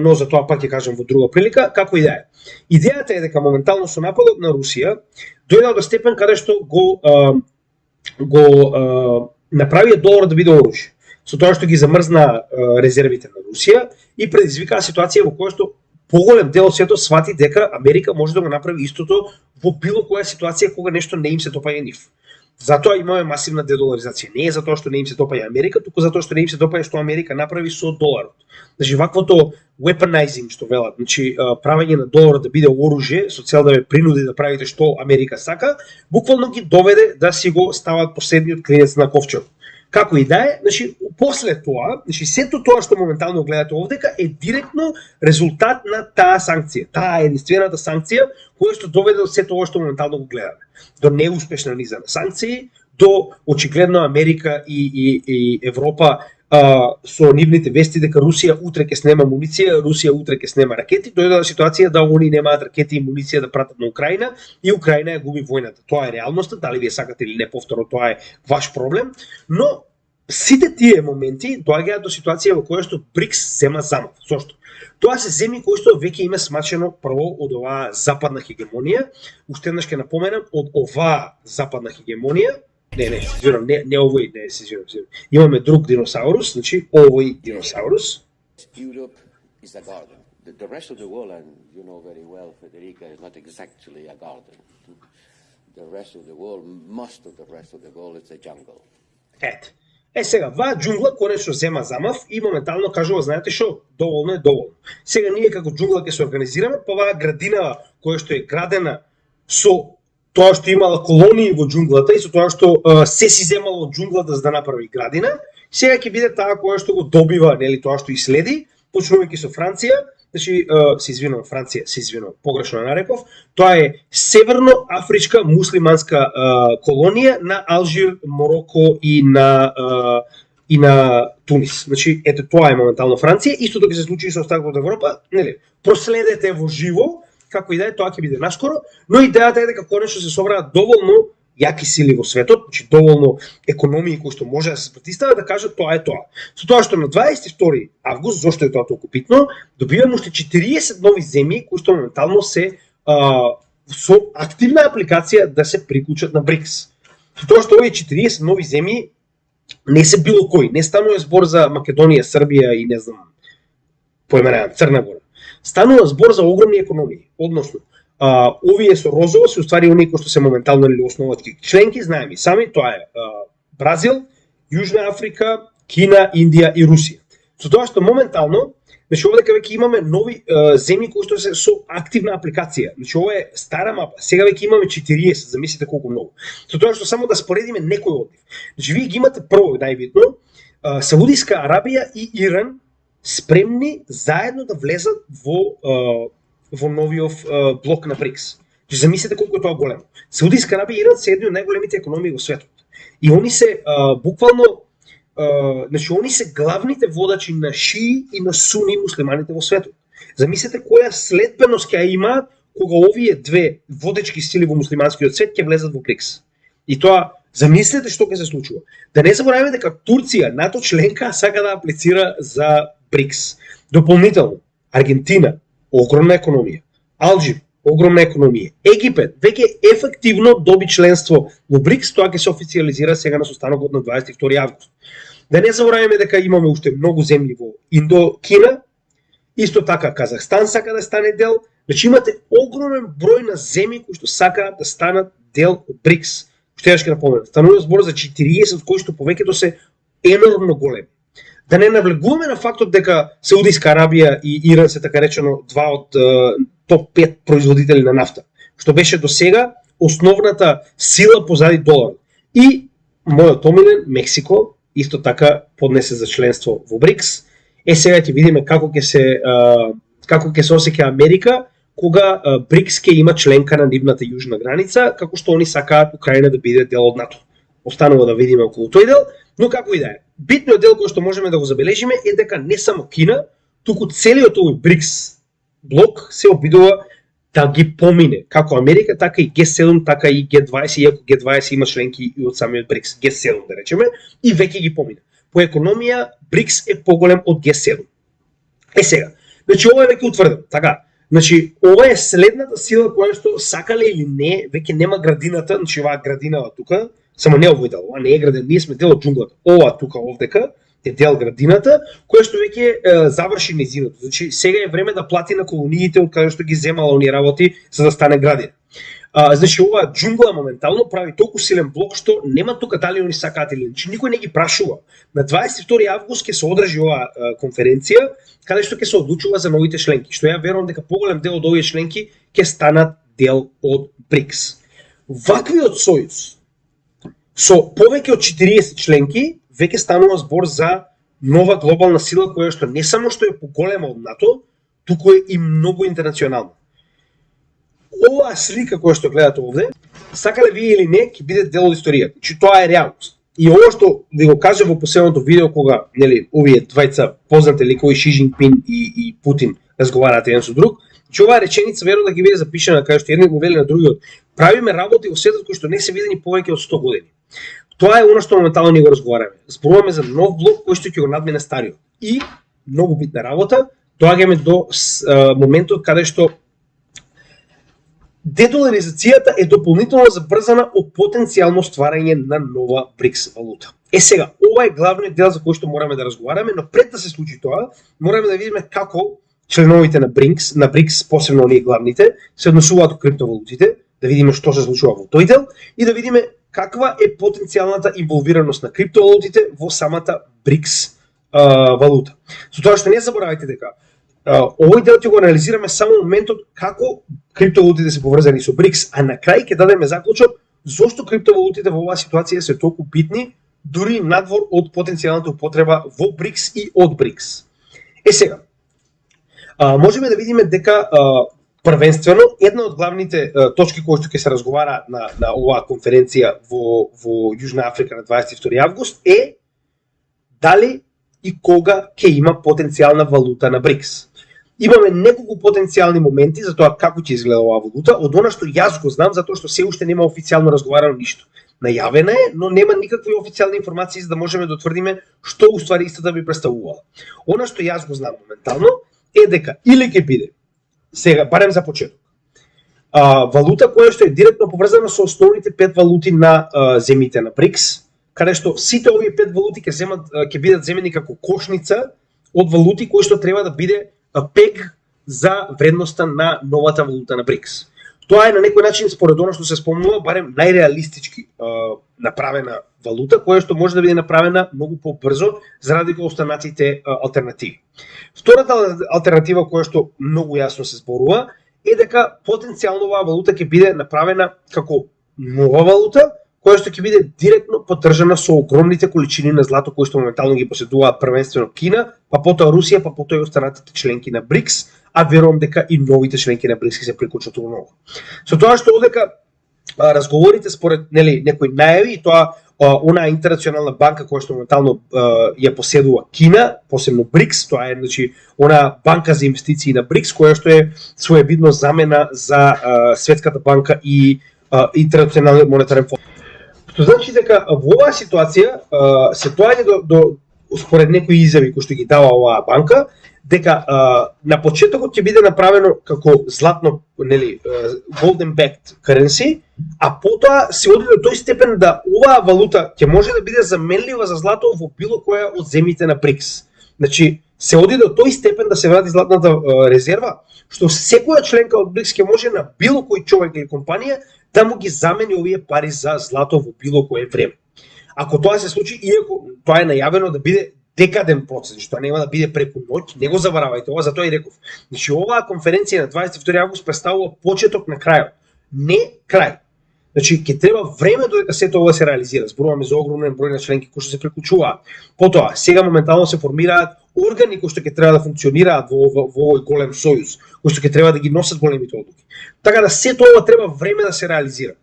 но за тоа пак ќе кажам во друга прилика, како и да е. Идејата е дека моментално со нападот на Русија дојдел до степен каде што го направија доларот да биде оружје. Со тоа што ги замрзна резервите на Русија и предизвикаа ситуација во која што поголем дел од светот свати дека Америка може да го направи истото во било која ситуација кога нешто не им се допаѓа нив. Затоа имаме масивна дедоларизација. Не е затоа што не им се допаѓа Америка, туку затоа што не им се допаѓа што Америка направи со доларот. Значи ваквото weaponizing што велат, значи правење на доларот да биде оружје со цел да ве принуди да правите што Америка сака, буквално ги доведе да си го стават последниот клинец на ковчег. Како и да е, значи, после тоа, значи, сето тоа што моментално гледате овдека е директно резултат на таа санкција. Таа единствената санкција која што доведе до сето ова што моментално го гледаме. До неуспешна низа на санкции, до очигледно Америка и Европа со нивните вести дека Русија утре ќе снема муниција, Русија утре ќе снема ракети, дојде до ситуација да они немаат ракети и муниција да пратат на Украина и Украина ја губи војната. Тоа е реалноста, дали вие сакате или не, повторно тоа е ваш проблем, но сите тие моменти доаѓаат до ситуација во која што БРИКС зема замав. Зошто? Тоа се земји кои што веќе има смачено прво од оваа западна хегемонија, уште еднаш ќе напоменам, од оваа западна хегемонија. Не, не овој, не, се извинувам. Имаме друг диносаурус, значи овој диносаурус. Europe is a garden. The rest of the world, and you know very well, Federica, is not exactly a garden. The rest of the world, most of the rest of the world is a jungle. Ете. Сега, ваа џунгла конечно зема замав и моментално кажува, знаете што, доволно е доволно. Сега ние како џунгла ќе се организираме, па ваа градина која што е градена со тоа што имала колонии во џунглата и со тоа што се си земало од џунглата за да направи градина, сега ќе биде таа која што го добива, нели, тоа што и следи, почнувајќи со Франција, значи се извинувам, погрешно нареков, тоа е северно-афричка муслиманска колонија на Алжир, Мороко и на Тунис. Значи ете тоа е моментално Франција, истото ќе се случи и со остатокот од Европа, нели? Проследете во живо. Како и да е, тоа ќе биде наскоро, но идејата е дека конечно се собраат доволно јаки сили во светот, значи доволно економии кои што може да се протистават да кажат тоа е тоа. Со тоа што на 22 август, зошто е тоа толку битно, добиваме уште 40 нови земји кои што моментално се со активна апликација да се приклучат на БРИКС. Со тоа што овие 40 нови земји не се било кои, не станува збор за Македонија, Србија и не знам, поименувам Црна Гора. Станува збор за огромни економии, односно овие со розово се уствари оние кои што се моментално или основатки членки, знаеме и сами, тоа е Бразил, Јужна Африка, Кина, Индија и Русија. Со тоа што моментално, значи овдека веќе имаме нови земји кои што се со активна апликација. Значи ова е стара мапа, сега веќе имаме 40, замислите колку многу. Со тоа што само да споредиме некои од нив. Значи вие ги имате прво најбитно Саудиска Арабија и Иран спремни заедно да влезат во новиот блок на БРИКС. Замислете колку е тоа големо. Саудиска Арабија и Иран се едни од најголемите економии во светот. И они се буквално значи они се главните водачи на шии и на суни муслиманите во светот. Замислете која следбеност ќе има кога овие две водечки сили во муслиманскиот свет ќе влезат во БРИКС. И тоа замислете што ќе се случува. Да не забораваме дека Турција, НАТО членка, сака да аплицира за БРИКС. Дополнително, Аргентина, огромна економија, Алжир, огромна економија, Египет веќе ефективно доби членство во БРИКС, тоа ќе се официализира сега на состанокот на 22 август. Да не забораваме дека имаме уште многу земји во Индокина, исто така Казахстан сака да стане дел, значи имате огромен број на земји кои што сакаат да станат дел од БРИКС. Уште еднаш ќе напоменам, станува збор за 40 кои што повеќето се енормно големи. Да не навлегуваме на фактот дека Саудиска Арабија и Иран се така речено два од топ 5 производители на нафта, што беше до сега основната сила позади долар. И мојот омилен Мексико исто така поднесе за членство во БРИКС. Сега ќе видиме како ќе се осеќа Америка кога БРИКС ќе има членка на нивната јужна граница, како што они сакаат Украина да биде дел од НАТО. Останува да видиме околу тој дел, но како и да е. Битниот дел кој што можеме да го забележиме е дека не само Кина, туку целиот овој БРИКС блок се обидува да ги помине, како Америка, така и Г7, така и Г20, иако Г20 има членки и од самиот БРИКС, Г7 да речеме, и веќе ги помине. По економија БРИКС е поголем од Г7. Сега, значи ова е веќе утврдено, така. Значи, ова е следната сила која што сакале или не, веќе нема градината, значи оваа градинава тука, само не овој дел, ова не е градина, ние сме дел од џунглата. Ова тука овдека е дел градината, која што веќе заврши низиното. Значи, сега е време да плати на колониите од каде што ги земала оние работи за да стане градина. Значи, оваа џунгла моментално прави толку силен блок што нема тука дали они сакаат или не. Значи, никој не ги прашува. На 22 август ќе се одржи оваа конференција, каде што ќе се одлучува за новите членки, што ја верувам дека поголем дел од овие членки ќе станат дел од БРИКС. Ваквиот сојуз со повеќе од 40 членки веќе станува збор за нова глобална сила која што не само што е поголема од НАТО, туку е и многу интернационална. Оваа слика која што гледате овде, сакале вие или не, ќе биде дел од историјата. Значи тоа е реалност. И ово што ви го кажа во последното видео кога, нели, овие двајца познати ликови Ши Жинпин и Путин разговараат еден со друг, че оваа реченица веројатно да ги биде запишана кај што еден го вели на другиот. Правиме работи во светот кои што не се видени повеќе од 100 години. Тоа е она што моментално ни го разговараме. Зборуваме за нов блок кој што ќе го надмине стариот. И многу битна работа, доаѓаме до моментот каде што дедоларизацијата е дополнително забрзана од потенцијално стварање на нова БРИКС валута. Сега, ова е главниот дел за кој што мораме да разговараме, но пред да се случи тоа, мораме да видиме како членовите на БРИКС, посебно оние главните, се однесуваат до криптовалутите, да видиме што се случува во тој дел и да видиме каква е потенцијалната инволвираност на криптовалутите во самата БРИКС валута. Со тоа што не заборавајте дека овој дел ќе го анализираме само моментот како криптовалутите се поврзани со БРИКС, а на крај ќе дадеме заклучок зошто криптовалутите во оваа ситуација се толку битни, дури надвор од потенцијалната употреба во БРИКС и од БРИКС. Сега, можеме да видиме дека првенствено една од главните точки кои што ќе се разговара на оваа конференција во Јужна Африка на 22 август е дали и кога ќе има потенцијална валута на БРИКС. Имаме неколку потенцијални моменти за тоа како ќе изгледа оваа валута, од она што јас го знам, затоа што се уште нема официјално разговарано ништо. Најавена е, но нема никакви официјални информации за да можеме да утврдиме што уствари истата би представувала. Она што јас го знам моментално е дека или ќе биде, сега, барем за почеток, валута која што е директно поврзана со основните 5 валути на земјите на БРИКС, каде што сите овие 5 валути ќе бидат земени како кошница од валути кои што треба да биде пег за вредноста на новата валута на БРИКС. Тоа е на некој начин според она што се спомнува барем најреалистички направена валута која што може да биде направена многу побрзо заради останатите алтернативи. Втората алтернатива која што многу јасно се зборува е дека потенцијално оваа валута ќе биде направена како нова валута која што ќе биде директно поддржана со огромните количини на злато кои што моментално ги поседуваат првенствено Кина, па потоа Русија, па потоа и останатите членки на БРИКС, а верувам дека и новите членки на БРИКС се приклучат многу. Со тоа што одека разговорите според некои најави и тоа онаа интернационална банка која што моментално ја поседува Кина, посебно БРИКС, тоа е значи онаа банка за инвестиции на БРИКС која што е своевидно замена за Светската банка и Интернационалниот монетарен фонд. Што значи дека во оваа ситуација се доаѓа до според некои изјави кои што ги дава оваа банка, дека на почетокот ќе биде направено како златно, golden backed currency, а потоа се оди до тој степен да оваа валута ќе може да биде заменлива за злато во било која од земјите на БРИКС. Значи, се оди до тој степен да се вради златната резерва, што секоја членка од БРИКС ќе може на било кој човек или компанија да му ги замени овие пари за злато во било кое време. Ако тоа се случи, иако тоа е најавено да биде декаден процес, што нема да биде преку ноќ, не го заборавајте ова, затоа и реков. Значи оваа конференција на 22 август представува почеток на крајот, не крај. Значи ќе треба време додека сето ова се реализира. Зборуваме за огромен број на членки кои што се приклучуваат. Потоа, сега моментално се формираат органи кои што ќе треба да функционираат во овој голем сојуз, кои што ќе треба да ги носат големите одлуки. Така да сето ова треба време да се реализира.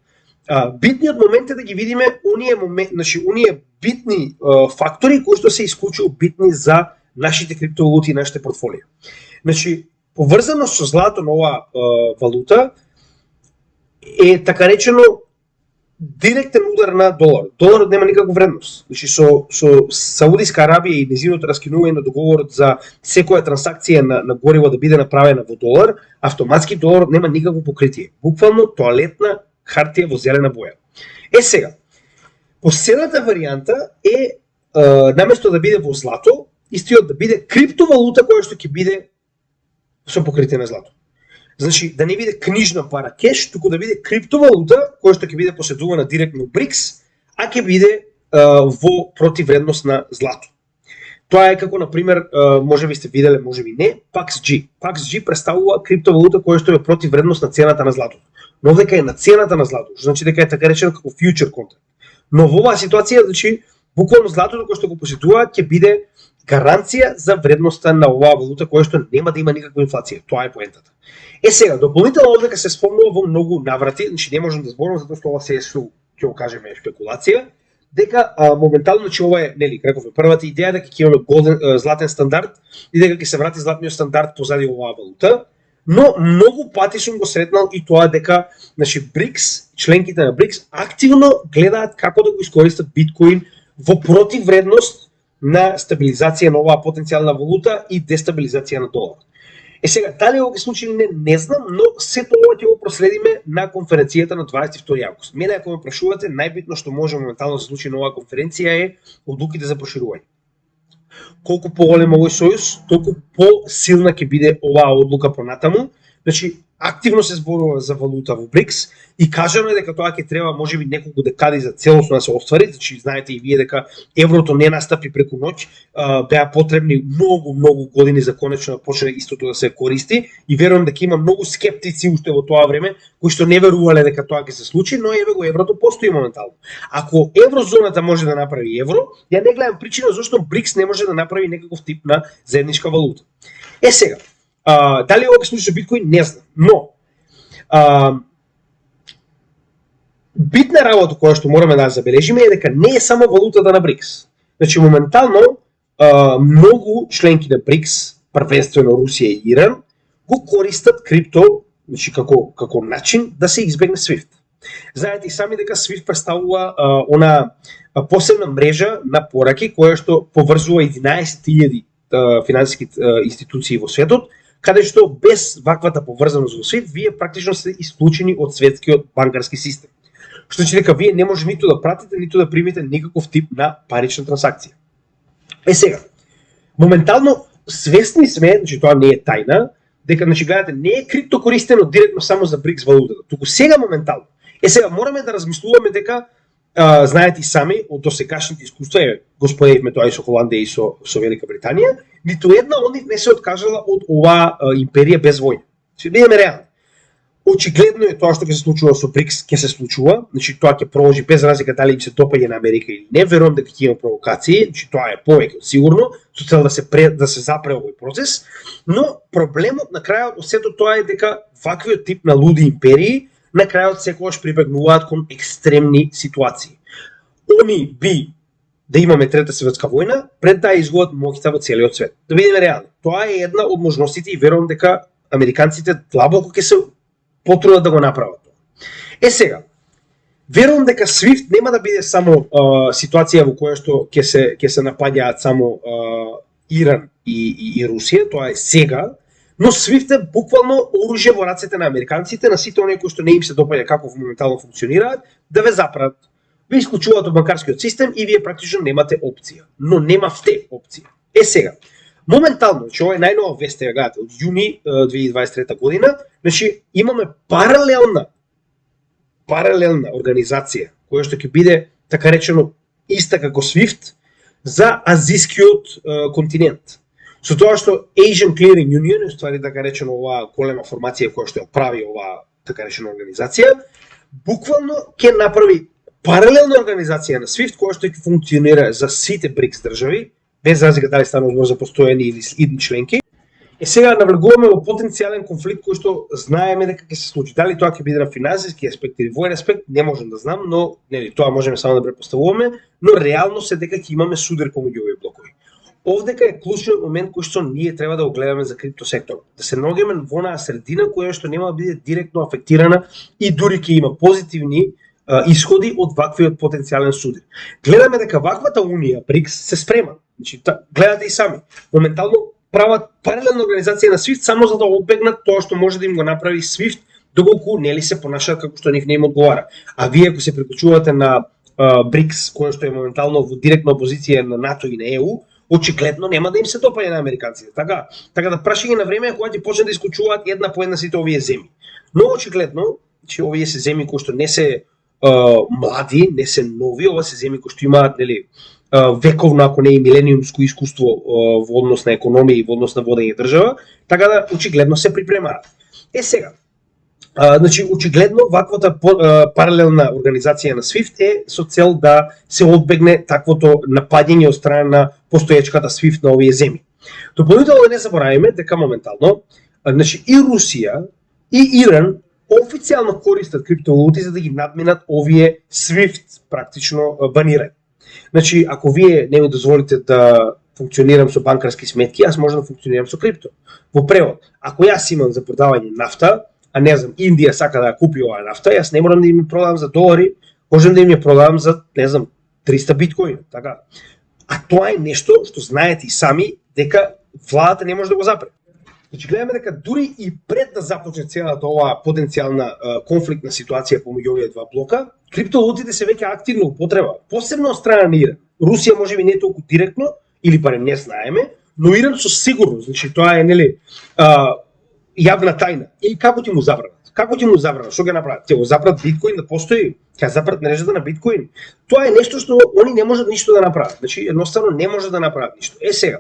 Битниот момент е да ги видиме оние битни фактори кои што се исклучува битни за нашите криптовалути и нашите портфолија. Значи, поврзано со злато на оваа валута е така речено директен удар на доларот. Доларот нема никаква вредност. Значи со Саудиска Арабија и незиното раскинување на договорот за секоја трансакција на гориво да биде направена во долар, автоматски доларот нема никакво покритие. Буквално тоалетна хартија во зелена боја. Сега, последната варијанта е наместо да биде во злато, истиот да биде криптовалута која што ќе биде со покритие на злато. Значи, да не биде книжна пара кеш, туку да биде криптовалута која што ќе биде поседувана директно БРИКС, а ќе биде во противредност на злато. Тоа е како, например, може би сте виделе, може би не, PAXG. PAXG представува криптовалута која што е противредност на цената на златото. Но дека е на цената на злато, значи дека е така речено како фьючер контракт. Но во оваа ситуација, значи, Буквално златото кое што го посетуваат ќе биде гаранција за вредноста на оваа валута која што нема да има никаква инфлација. Тоа е поентата. Сега, дополнително овде се спомнува во многу наврати, значи не можам да зборам затоа што ова се ќе го кажеме спекулација, дека моментално че ова е, нели, рековме, првата идеја дека ќе имаме златен стандард и дека ќе се врати златниот стандард позади оваа валута, но многу пати сум го сретнал и тоа дека, значи, БРИКС, членките на БРИКС активно гледаат како да го искористат биткоин во противвредност на стабилизација на оваа потенцијална валута и дестабилизација на доларот. Сега, дали ова ќе случи не знам, но сето ова ќе го проследиме на конференцијата на 22 август. Мене ако ме прашувате, најбитно што може моментално да се случи на оваа конференција е одлуките за проширување. Колку поголем овој сојуз, толку посилна ќе биде оваа одлука понатаму. Значи, активно се зборува за валута во БРИКС и кажано е дека тоа ќе треба можеби неколку декади за целосно да се оствари. Значи, знаете и вие дека еврото не настапи преку ноќ, беа потребни многу години за конечно да почне истото да се користи и верувам дека има многу скептици уште во тоа време кои што не верувале дека тоа ќе се случи, но еве го еврото постои моментално. Ако еврозоната може да направи евро, ја не гледам причина зашто БРИКС не може да направи некаков тип на заедничка валута. Сега, дали ова ќе случи со биткоин, не знам, но битна работа која што мораме да забележиме е дека не е само валутата на БРИКС. Значи, моментално многу членки на БРИКС, првенствено Русија и Иран, го користат крипто, значи како начин да се избегне SWIFT. Знаете и сами дека SWIFT представува она посебна мрежа на пораки која што поврзува 11.000 финансиски институции во светот, каде што без ваквата поврзаност во свет, вие практично сте исклучени од светскиот банкарски систем. Што значи дека вие не може ниту да пратите, ниту да примите никаков тип на парична трансакција. Сега, моментално свесни сме, значи тоа не е тајна, дека, значи, гледате, не е крипто користено директно само за БРИКС валутата, туку сега моментално. Сега мораме да размислуваме дека знаете и сами од досегашните искуства, го споделивме тоа и со Холандија и со Велика Британија, ниту една од нив не се откажала од оваа империја без војна. Ќе бидеме реални. Очигледно е тоа што ќе се случува со БРИКС, ќе се случува, значи тоа ќе продолжи без разлика дали им се допаѓа на Америка или не, верувам дека ќе има провокации, значи тоа е повеќе сигурно, со цел да се запре овој процес, но проблемот на крајот од сето тоа е дека ваквиот тип на луди империи на крајот секогаш прибегнуваат кон екстремни ситуации. Они би да имаме трета светска војна пред да изгубат моќта во целиот свет. Да бидеме реални. Тоа е една од можностите и верувам дека американците длабоко ќе се потрудат да го направат. Сега, верувам дека SWIFT нема да биде само ситуација во која што ќе се напаѓаат само Иран и Русија, тоа е сега, но SWIFT е буквално оружје во рацете на американците, на сите оние кои што не им се допаѓа како моментално функционираат, да ве запрат. Ви исклучуваат од банкарскиот систем и вие практично немате опција, но немавте опција. Сега, моментално, че ова е најнова вест, гледате, од јуни 2023 година, значи имаме паралелна организација која што ќе биде така речено иста како SWIFT за азискиот континент. Со тоа што Asian Clearing Union, ствари така речено оваа голема формација која што ја прави оваа така речена организација, буквално ќе направи паралелна организација на SWIFT која што ќе функционира за сите БРИКС држави, без разлика дали станува збор за постојани или идни членки. Сега навлегуваме во потенцијален конфликт кој што знаеме дека ќе се случи. Дали тоа ќе биде на финансиски аспект или воен аспект, не можам да знам, но нели тоа можеме само да претпоставуваме, но реално се дека ќе имаме судар помеѓу овие блокови. Овдека е клучниот момент кој што ние треба да го гледаме за криптосекторот. Да се наоѓаме во онаа средина која што нема да биде директно афектирана и дури ќе има позитивни исходи од ваквиот потенцијален судар. Гледаме дека ваквата унија БРИКС се спрема. Значи, гледате и сами. Моментално прават паралелна организација на SWIFT само за да обегнат тоа што може да им го направи SWIFT, доколку нели се понашаат како што нив не им одговара. А вие ако се приклучувате на БРИКС, која што е моментално во директна опозиција на НАТО и на ЕУ, очигледно нема да им се допаѓа на американците. Така да прашање на време кога ќе почнат да исклучуваат една по една сите овие земји. Но очигледно, че овие се земји кои што не се млади, не се нови, ова се земји кои што имаат нели вековно, ако не и милениумско искуство во однос на економија и во однос на водење држава, така да очигледно се припремаат. Сега, Значи, очигледно, ваквата паралелна организација на SWIFT е со цел да се одбегне таквото нападење од страна на постоечката SWIFT на овие земји. Дополнително да не забораваме дека моментално, значи и Русија и Иран официјално користат криптовалути за да ги надминат овие SWIFT практично банирање. Значи, ако вие не ми дозволите да функционирам со банкарски сметки, аз можам да функционирам со крипто. Во превод, ако јас имам за продавање нафта, а не знам, Индија сака да ја купи оваа нафта, јас не морам да им ја продавам за долари, можам да им ја продавам за, не знам, 300 биткоина, така. А тоа е нешто што знаете и сами дека владата не може да го запре. Значи гледаме дека дури и пред да започне целата оваа потенцијална конфликтна ситуација помеѓу овие два блока, криптовалутите се веќе активно употреба, посебно од страна на Иран. Русија можеби не толку директно, или барем не знаеме, но Иран со сигурност, значи тоа е нели јавна тајна. И како ти му забранат? Како ти му забранат? Што ќе направат? Ќе го забранат биткоин да постои? Ќе забранат мрежата на биткоин? Тоа е нешто што они не можат ништо да направат. Значи едноставно не можат да направат ништо. Сега.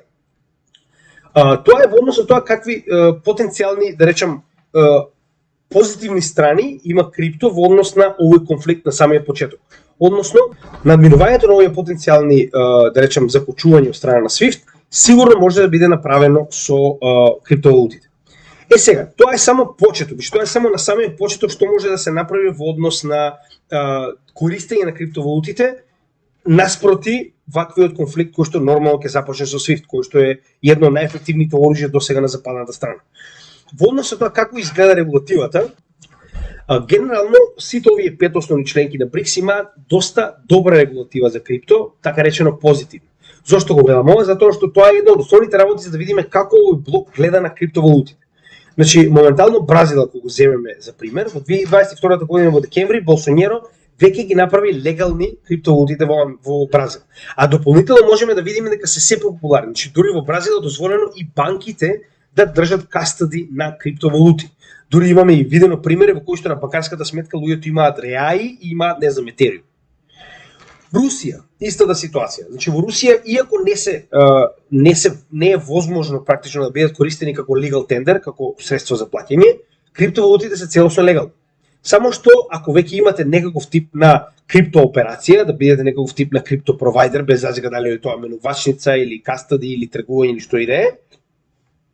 Тоа е во однос на тоа какви потенцијални, да речам, позитивни страни има крипто во однос на овој конфликт на самиот почеток. Односно, надминувањето на овие потенцијални, да речем, закочувања од страна на SWIFT сигурно може да биде направено со криптовалутите. Сега, тоа е само почеток, тоа е само на самиот почеток што може да се направи во однос на користење на криптовалутите наспроти ваквиот конфликт кој што нормално ќе започне со SWIFT, кој што е едно од најефективните оружја досега на западната страна. Во однос на тоа како изгледа регулативата, генерално сите овие 5 основни членки на БРИКС имаат доста добра регулатива за крипто, така речено позитивно. Зошто го гледам ова? Затоа што тоа е една од основните работи за да видиме како овој блок гледа на криптовалутите. Значи, моментално Бразил, ако го земеме за пример, во 2022 година во декември Болсонеро веќе ги направи легални криптовалутите во Бразил. А дополнително можеме да видиме дека се популарни. Значи, дури во Бразил е дозволено и банките да држат кастади на криптовалути. Дури имаме и видено примери во кои што на банкарската сметка луѓето имаат реаи и имаат, не знам, етериум. Русија, истата ситуација. Значи во Русија, иако не е возможно практично да бидат користени како legal tender, како средство за плаќање, криптовалутите се целосно легални. Само што ако веќе имате некаков тип на криптооперација, да бидете некаков тип на криптопровайдер, без разлика дали е тоа менувачница или кастади или тргување или што и да е,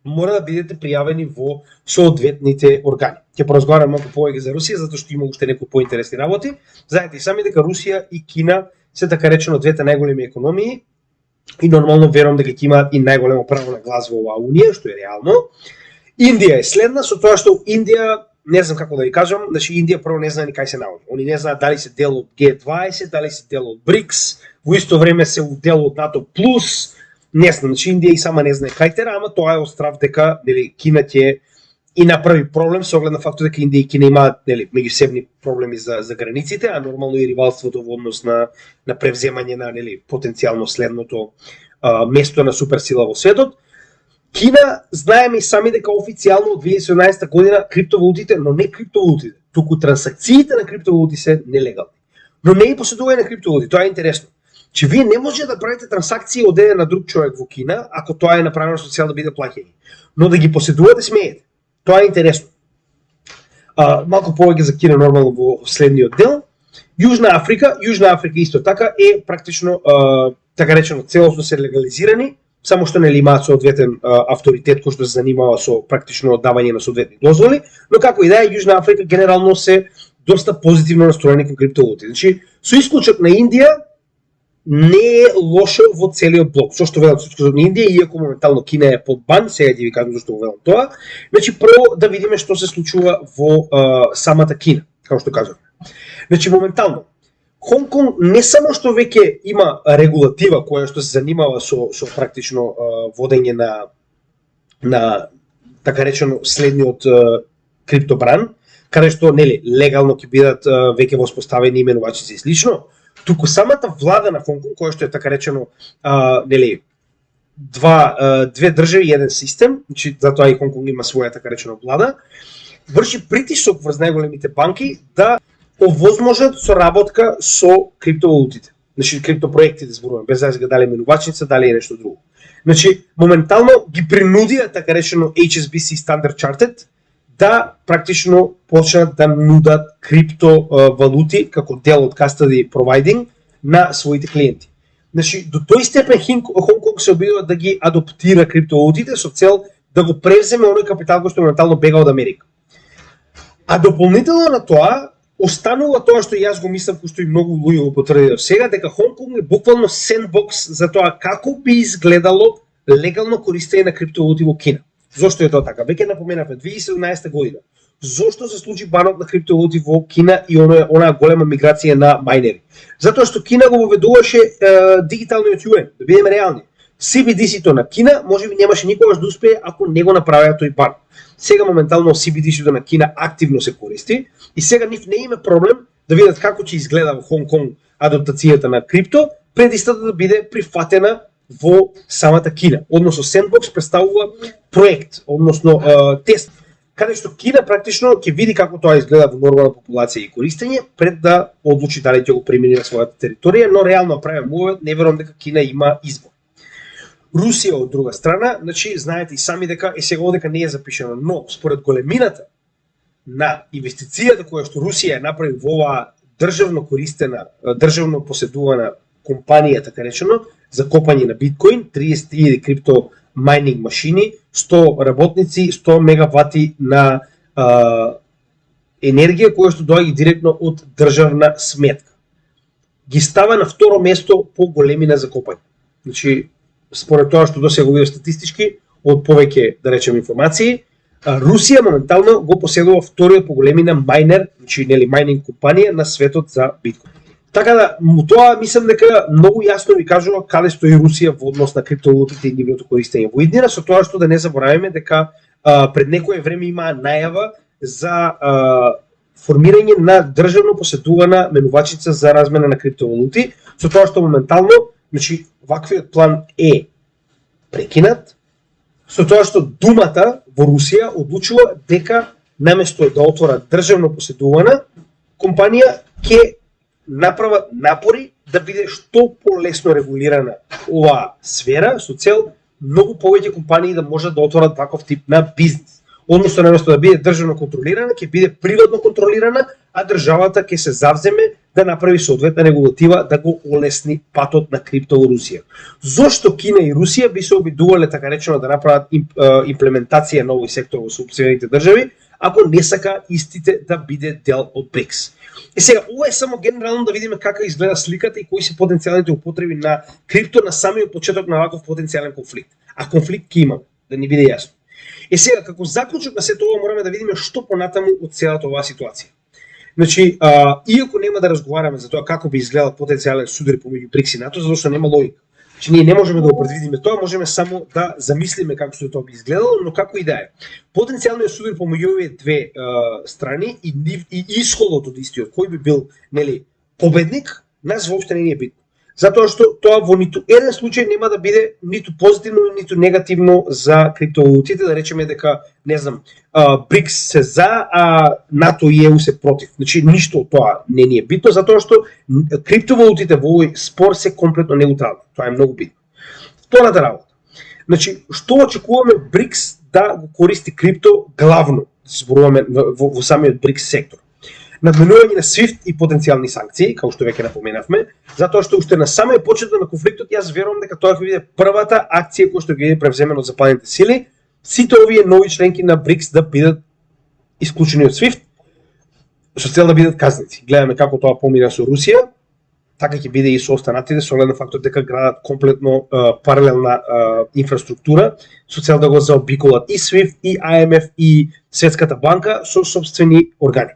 мора да бидете пријавени во соодветните органи. Ќе поразговарам малку повеќе за Русија, затоа што има уште некои поинтересни работи. Знаете и сами дека Русија и Кина се така речено двете најголеми економии и нормално верувам дека ќе имаат и најголемо право на глас во оваа унија, што е реално. Индија е следна, со тоа што Индија, не знам како да ви кажам, значи Индија прво не знае ни кај се наоѓа. Они не знаат дали се дел од G20, дали се дел од БРИКС, во исто време се дел од НАТО плюс. Не знам, значи Индија и сама не знае кај тера, ама тоа е од страв дека нели Кина ќе и направи проблем со оглед на фактот дека Индија и Кина имаат нели меѓусебни проблеми за границите, а нормално и ривалството во однос на превземање на нели потенцијално следното место на суперсила во светот. Кина знаеме и сами дека официјално од 2017 година криптовалутите, но не криптовалутите, туку трансакциите на криптовалути се нелегални. Но не и поседување на криптовалути, тоа е интересно. Че вие не можете да правите трансакции од еден на друг човек во Кина, ако тоа е направено со цел да биде плаќање. Но да ги поседувате смеете. Тоа е интересно. Малку повеќе за Кина нормално во следниот дел. Јужна Африка исто така е практично така речено целосно се легализирани, само што нели имаат соодветен авторитет кој што се занимава со практично давање на соодветни дозволи, но како и да е Јужна Африка генерално се доста позитивно настроени кон криптовалути. Значи со исклучок на Индија не е лошо во целиот блок. Зошто велам со исклучок на Индија, иако моментално Кина е под бан, сега ќе ви кажам зашто го велам тоа. Значи прво да видиме што се случува во самата Кина, како што кажав. Значи моментално Хонг Конг не само што веќе има регулатива која што се занимава со практично водење на така речено следниот криптобран, каде што нели легално ќе бидат веќе воспоставени именувачици и слично, туку самата влада на Хонг Конг, која што е така речено нели две држави и еден систем, значи затоа и Хонг Конг има своја така речено влада, врши притисок врз најголемите банки да овозможат соработка со криптовалутите. Значи криптопроектите зборувам, без разлика дали е менувачница, дали е нешто друго. Значи моментално ги принудија така речено HSBC Standard Chartered да практично почнат да нудат криптовалути како дел од custody providing на своите клиенти. Значи, до тој степен Хонг Конг се обидува да ги адаптира криптовалутите со цел да го превземе оној капитал кој што моментално бега од Америка. А дополнително на тоа, останува тоа што јас го мислам, кој што и многу луѓе го потврдија сега, дека Хонг Конг е буквално сендбокс за тоа како би изгледало легално користење на криптовалути во Кина. Зошто е тоа така? Веќе напоменавме 2017 година. Зошто се случи банот на криптовалути во Кина и онаа голема миграција на мајнери? Затоа што Кина го воведуваше дигиталниот юен, да бидеме реални. CBDC-то на Кина можеби немаше никогаш да успее ако не го направеа тој бан. Сега моментално CBDC-то на Кина активно се користи и сега нив не има проблем да видат како ќе изгледа во Хонг Конг адаптацијата на крипто, пред истата да биде прифатена во самата Кина. Односно Sandbox представува проект, односно тест, каде што Кина практично ќе види како тоа изгледа во нормална популација и користење пред да одлучи дали ќе го примени на својата територија, но реално правиме мувет, не верувам дека Кина има избор. Русија од друга страна, значи знаете и сами дека сега одека не е запишено, но според големината на инвестицијата која што Русија направи во оваа државно користена, државно поседувана компанија, така речено, за копање на биткоин, 30.000 крипто майнинг машини, 100 работници, 100 мегавати на енергија која што доаѓа директно од државна сметка. Ги става на второ место по големина за копање. Значи, според тоа што досега го видов статистички, од повеќе, да речем, информации, Русија моментално го поседува вториот по големина мајнер, значи нели мајнинг компанија на светот за биткоин. Така да, тоа мислам дека многу јасно ви кажува каде стои Русија во однос на криптовалутите и нивното користење во иднина, со тоа што да не забораваме дека пред некое време имаа најава за формирање на државно поседувана менувачица за размена на криптовалути, со тоа што моментално, значи, ваквиот план е прекинат, со тоа што Думата во Русија одлучува дека наместо да отворат државно поседувана компанија ќе направат напори да биде што полесно регулирана оваа сфера со цел многу повеќе компании да можат да отворат таков тип на бизнис. Односно, наместо да биде државно контролирана, ќе биде приватно контролирана, а државата ќе се завземе да направи соодветна регулатива да го олесни патот на крипто во Русија. Зошто Кина и Русија би се обидувале, така речено, да направат имплементација на овој сектор во сопствените држави, ако не сака истите да биде дел од БРИКС? Сега, ова е само генерално да видиме како изгледа сликата и кои се потенцијалните употреби на крипто на самиот почеток на ваков потенцијален конфликт. А конфликт ќе имаме, да ни биде јасно. Сега, како заклучок на сето ова мораме да видиме што понатаму од целата оваа ситуација. Значи, иако нема да разговараме за тоа како би изгледал потенцијален судар помеѓу БРИКС и НАТО, затоа што нема логика. Значи, ние не можеме да го предвидиме тоа, можеме само да замислиме како што тоа би изгледало, но како и да е. Потенцијалниот судар помеѓу овие две страни и исходот од истиот, кој би бил, нели, победник, нас воопшто не е битно. Затоа што тоа во ниту еден случај нема да биде ниту позитивно, ниту негативно за криптовалутите, да речеме дека, не знам, БРИКС се за, а НАТО и ЕУ се против. Значи, ништо од тоа не ни е битно, затоа што криптовалутите во овој спор се комплетно неутрални. Тоа е многу битно. Втората работа. Значи, што очекуваме БРИКС да го користи крипто главно, зборуваме во самиот БРИКС сектор? Надменување на SWIFT и потенцијални санкции, како што веќе напоменавме, затоа што уште на самиот почеток на конфликтот јас верувам дека тоа ќе биде првата акција која што ќе биде превземена од западните сили, сите овие нови членки на БРИКС да бидат исклучени од SWIFT, со цел да бидат казници. Гледаме како тоа помира со Русија, така ќе биде и со останатите, со оглед на фактот дека градат комплетно паралелна инфраструктура, со цел да го заобиколат и SWIFT, и IMF, и Светската банка со собствени органи.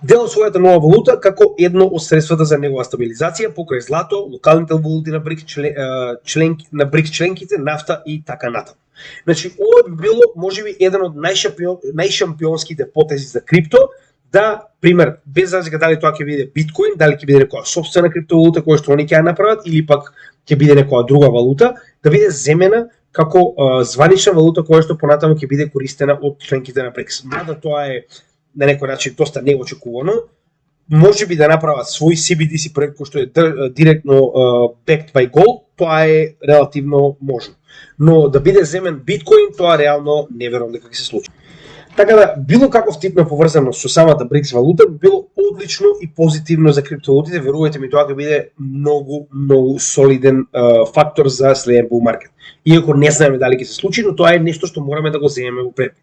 Дел од својата нова валута како едно од средствата за негова стабилизација покрај злато, локалните валути на БРИКС членките, нафта и така натаму. Значи, ова би било можеби еден од најшампионските потези за крипто, да, пример, без разлика дали тоа ќе биде биткоин, дали ќе биде некоја собствена криптовалута која што они ќе ја направат или пак ќе биде некоја друга валута, да биде земена како званична валута која што понатаму ќе биде користена од членките на БРИКС. Мада тоа е на некој начин доста неочекувано, може би да направат свој CBDC проект кој што е директно backed by gold, тоа е релативно можно. Но да биде земен биткоин, тоа реално не верувам дека ќе се случи. Така да, било каков тип на поврзаност со самата БРИКС валута би било одлично и позитивно за криптовалутите, верувајте ми, тоа ќе биде многу солиден фактор за следен bull маркет. Иако не знаеме дали ќе се случи, но тоа е нешто што мораме да го земеме во предвид.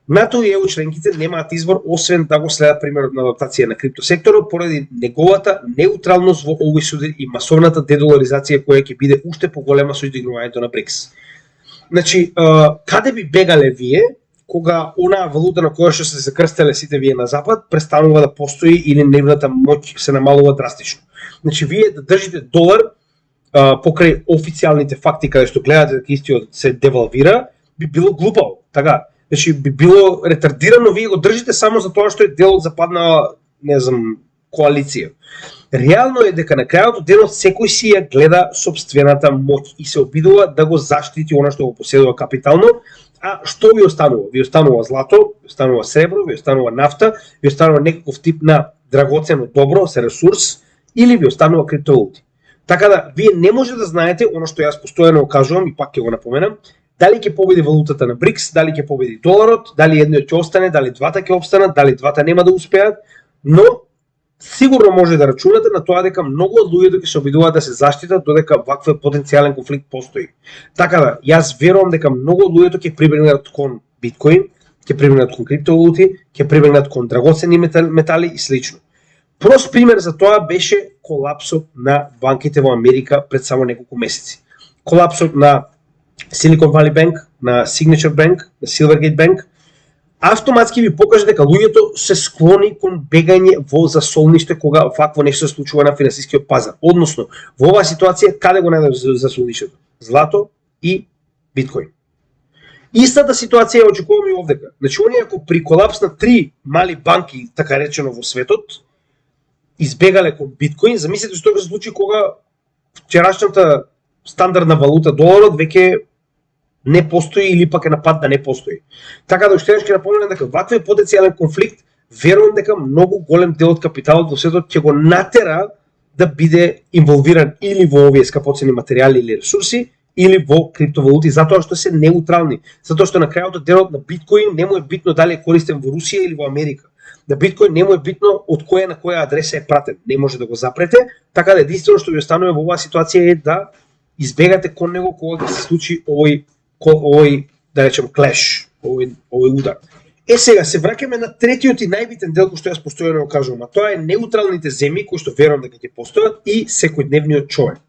НАТО и ЕУ членките немаат избор освен да го следат примерот на адаптација на криптосекторот поради неговата неутралност во овој суд и масовната дедоларизација која ќе биде уште поголема со изигнувањето на БРИКС. Значи, каде би бегале вие кога онаа валута на која што се закрстеле сите вие на запад престанува да постои или нивната моќ се намалува драстично. Значи, вие да држите долар покрај официјалните факти каде што гледате дека истиот се девалвира, би било глупаво, така? Значи, би било ретардирано, вие го држите само за тоа што е дел од западна, не знам, коалиција. Реално е дека на крајот од денот секој си ја гледа собствената моќ и се обидува да го заштити она што го поседува капитално, а што ви останува? Ви останува злато, ви останува сребро, ви останува нафта, ви останува некаков тип на драгоцено добро, се ресурс, или ви останува криптовалути. Така да, вие не може да знаете, оно што јас постојано кажувам и пак ќе го напоменам, дали ќе победи валутата на БРИКС, дали ќе победи доларот, дали едниот ќе остане, дали двата ќе опстанат, дали двата нема да успеат, но сигурно може да рачунате на тоа дека многу од луѓето ќе се обидуваат да се заштитат додека ваков потенцијален конфликт постои. Така да, јас верувам дека многу од луѓето ќе прибегнат кон биткоин, ќе прибегнат кон криптовалути, ќе прибегнат кон драгоценни метали и слично. Прост пример за тоа беше колапсот на банките во Америка пред само неколку месеци. Колапсот на Silicon Valley Bank, на Signature Bank, на Silvergate Bank, автоматски ви покажа дека луѓето се склони кон бегање во засолниште кога вакво нешто се случува на финансискиот пазар. Односно, во оваа ситуација каде го најдеш засолништето? Злато и биткоин. Истата ситуација ја очекуваме и овдека. Значи, оние ако при колапс на 3 мали банки, така речено во светот, избегале кон биткоин, замислете што ќе се случи кога вчерашната стандардна валута доларот веќе не постои или пак е на пат да не постои. Така да уште еднаш ќе напоменам дека ваквиот потенцијален конфликт, верувам дека многу голем дел од капиталот во светот ќе го натера да биде инволвиран или во овие скапоцени материјали или ресурси, или во криптовалути, затоа што се неутрални, затоа што на крајот од денот на биткоин не му е битно дали е користен во Русија или во Америка. На биткоин не му е битно од која на која адреса е пратен, не може да го запрете, така да единствено што ви останува во оваа ситуација е да избегате кон него кога ќе се случи овој да речем клеш, овој удар. Сега се враќаме на третиот и најбитен дел кој што јас постојано го кажувам, а тоа е неутралните земји кои што верувам дека ќе постојат и секојдневниот човек.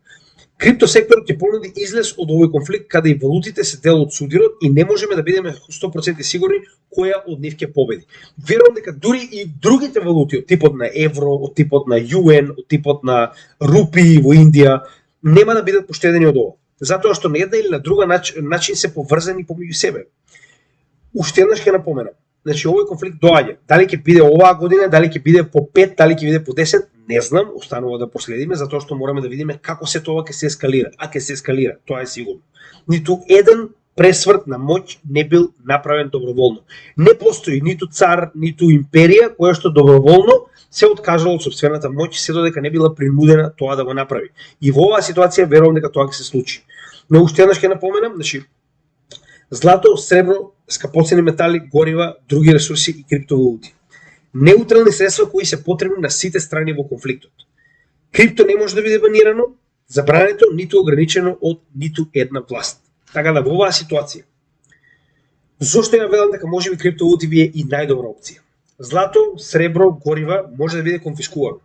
Криптосекторот ќе понуди излез од овој конфликт каде и валутите се дел од судирот и не можеме да бидеме 100% сигурни која од нив ќе победи. Верувам дека дури и другите валути од типот на евро, од типот на юен, од типот на рупии во Индија нема да бидат поштедени од ова. Затоа што на една или на друга начин се поврзани помеѓу себе. Уште еднаш ќе напоменам. Значи, овој конфликт доаѓа. Дали ќе биде оваа година, дали ќе биде по 5, дали ќе биде по 10, не знам, останува да последиме, затоа што мораме да видиме како се тоа ќе се ескалира. А ќе се ескалира, тоа е сигурно. Ниту еден пресврт на моќ не бил направен доброволно. Не постои ниту цар, ниту империја која што доброволно се откажала од собствената моќ се додека не била принудена тоа да го направи. И во оваа ситуација верувам дека тоа ќе се случи. Но уште еднаш ќе напоменам, значи злато, сребро, скапоцени метали, горива, други ресурси и криптовалути. Неутрални средства кои се потребни на сите страни во конфликтот. Крипто не може да биде банирано, забрането ниту ограничено од ниту една власт. Така да во оваа ситуација, зошто ја велам дека можеби криптовалути ви е и најдобра опција? Злато, сребро, горива може да биде конфискувано.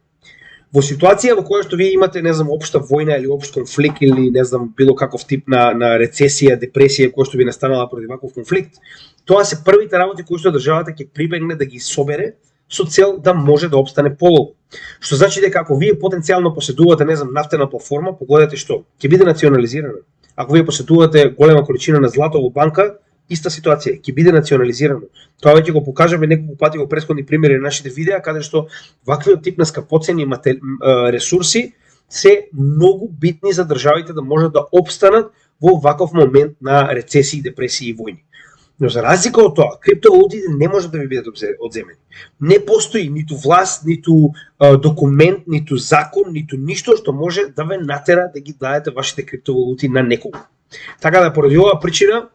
Во ситуација во која што вие имате, не знам, општа војна или општ конфликт или не знам било каков тип на рецесија, депресија која што би настанала поради ваков конфликт, тоа се првите работи кои што државата ќе прибегне да ги собере со цел да може да опстане полого. Што значи дека ако вие потенцијално поседувате, не знам, нафтена платформа, погодете што ќе биде национализирана. Ако вие поседувате голема количина на злато во банка, иста ситуација, ќе биде национализирано. Тоа веќе го покажаме неколку пати во претходни примери на нашите видеа, каде што ваквиот тип на скапоцени ресурси се многу битни за државите да можат да опстанат во ваков момент на рецесии, депресии и војни. Но за разлика од тоа, криптовалутите не можат да ви бидат одземени. Не постои ниту власт, ниту документ, ниту закон, ниту ништо што може да ве натера да ги дадете вашите криптовалути на некого. Така да поради оваа причина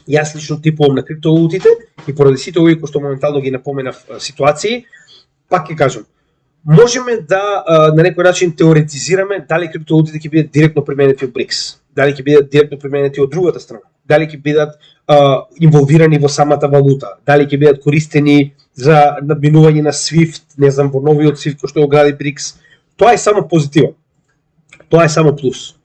Јас лично типувам на криптовалутите и поради сите овие кои што моментално ги напоменав ситуации, пак ќе кажам, можеме да на некој начин теоретизираме дали криптовалутите ќе бидат директно применети од БРИКС, дали ќе бидат директно применети од другата страна, дали ќе бидат инволвирани во самата валута, дали ќе бидат користени за надминување на SWIFT, не знам, во новиот SWIFT кој што го гради БРИКС. Тоа е само позитивно. Тоа е само плюс.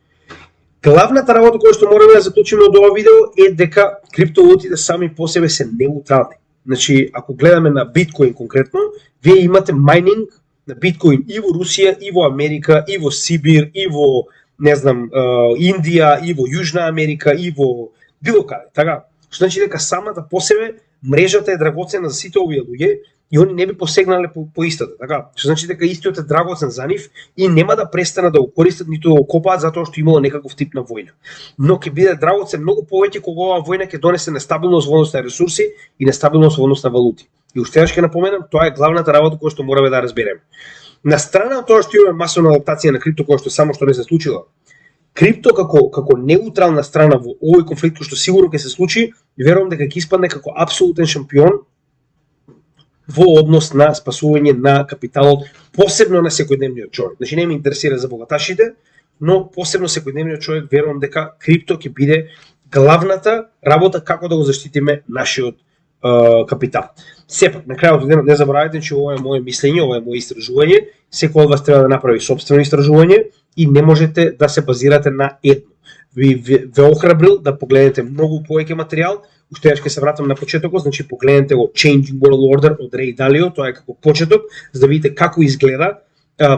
Главната работа која што мораме да заклучиме од ова видео е дека криптовалутите сами по себе се неутрални. Значи, ако гледаме на биткоин конкретно, вие имате майнинг на биткоин и во Русија, и во Америка, и во Сибир, и во, не знам, Индија, и во Јужна Америка, и во било каде, така? Што значи дека самата по себе мрежата е драгоценна за сите овие луѓе и они не би посегнале по истата, така? Што значи дека истиот е драгоцен за нив и нема да престанат да го користат ниту да го копаат затоа што имало некаков тип на војна. Но ќе биде драгоцен многу повеќе кога оваа војна ќе донесе нестабилност во однос на ресурси и нестабилност во однос на валути. И уште еднаш ќе напоменам, тоа е главната работа која што мораме да разбереме. На страна од тоа што имаме масовна адаптација на крипто која што само што не се случила, крипто како неутрална страна во овој конфликт кој што сигурно ќе се случи, верувам дека ќе испадне како апсолутен шампион во однос на спасување на капиталот, посебно на секојдневниот човек. Значи не ме интересира за богаташите, но посебно секојдневниот човек верувам дека крипто ќе биде главната работа како да го заштитиме нашиот капитал. Сепак, на крајот денот не заборавајте че ова е моје мислење, ова е моје истражување, секој од вас треба да направи сопствено истражување и не можете да се базирате на едно. Ве охрабрил да погледнете многу повеќе материјал. Уште еднаш ќе се вратам на почетокот, значи погледнете го Changing World Order од Рей Далио, тоа е како почеток, за да видите како изгледа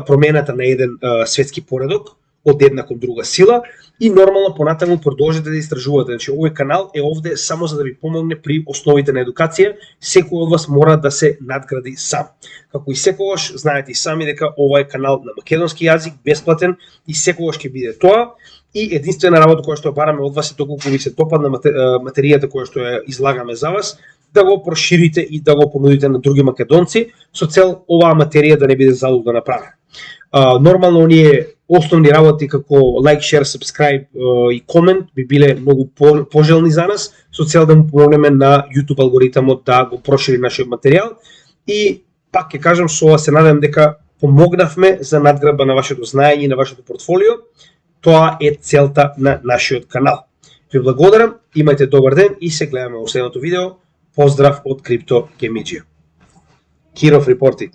промената на еден светски поредок од една кон друга сила и нормално понатаму продолжете да истражувате. Значи овој канал е овде само за да ви помогне при основите на едукација. Секој од вас мора да се надгради сам. Како и секогаш знаете и сами дека ова е канал на македонски јазик, бесплатен и секогаш ќе биде тоа. И единствена работа која што ја бараме од вас е доколку ви се допадна материјата која што ја излагаме за вас, да го проширите и да го понудите на други македонци со цел оваа материја да не биде залуд да направи. Нормално оние основни работи како лайк, шер, subscribe и комент би биле многу пожелни за нас со цел да му помогнеме на YouTube алгоритмот да го прошири нашиот материјал и пак ќе кажам со ова се надевам дека помогнавме за надградба на вашето знаење и на вашето портфолио. Тоа е целта на нашиот канал. Ви благодарам, имајте добар ден и се гледаме во следното видео. Поздрав од Крипто Гемиџија. Киров репорти.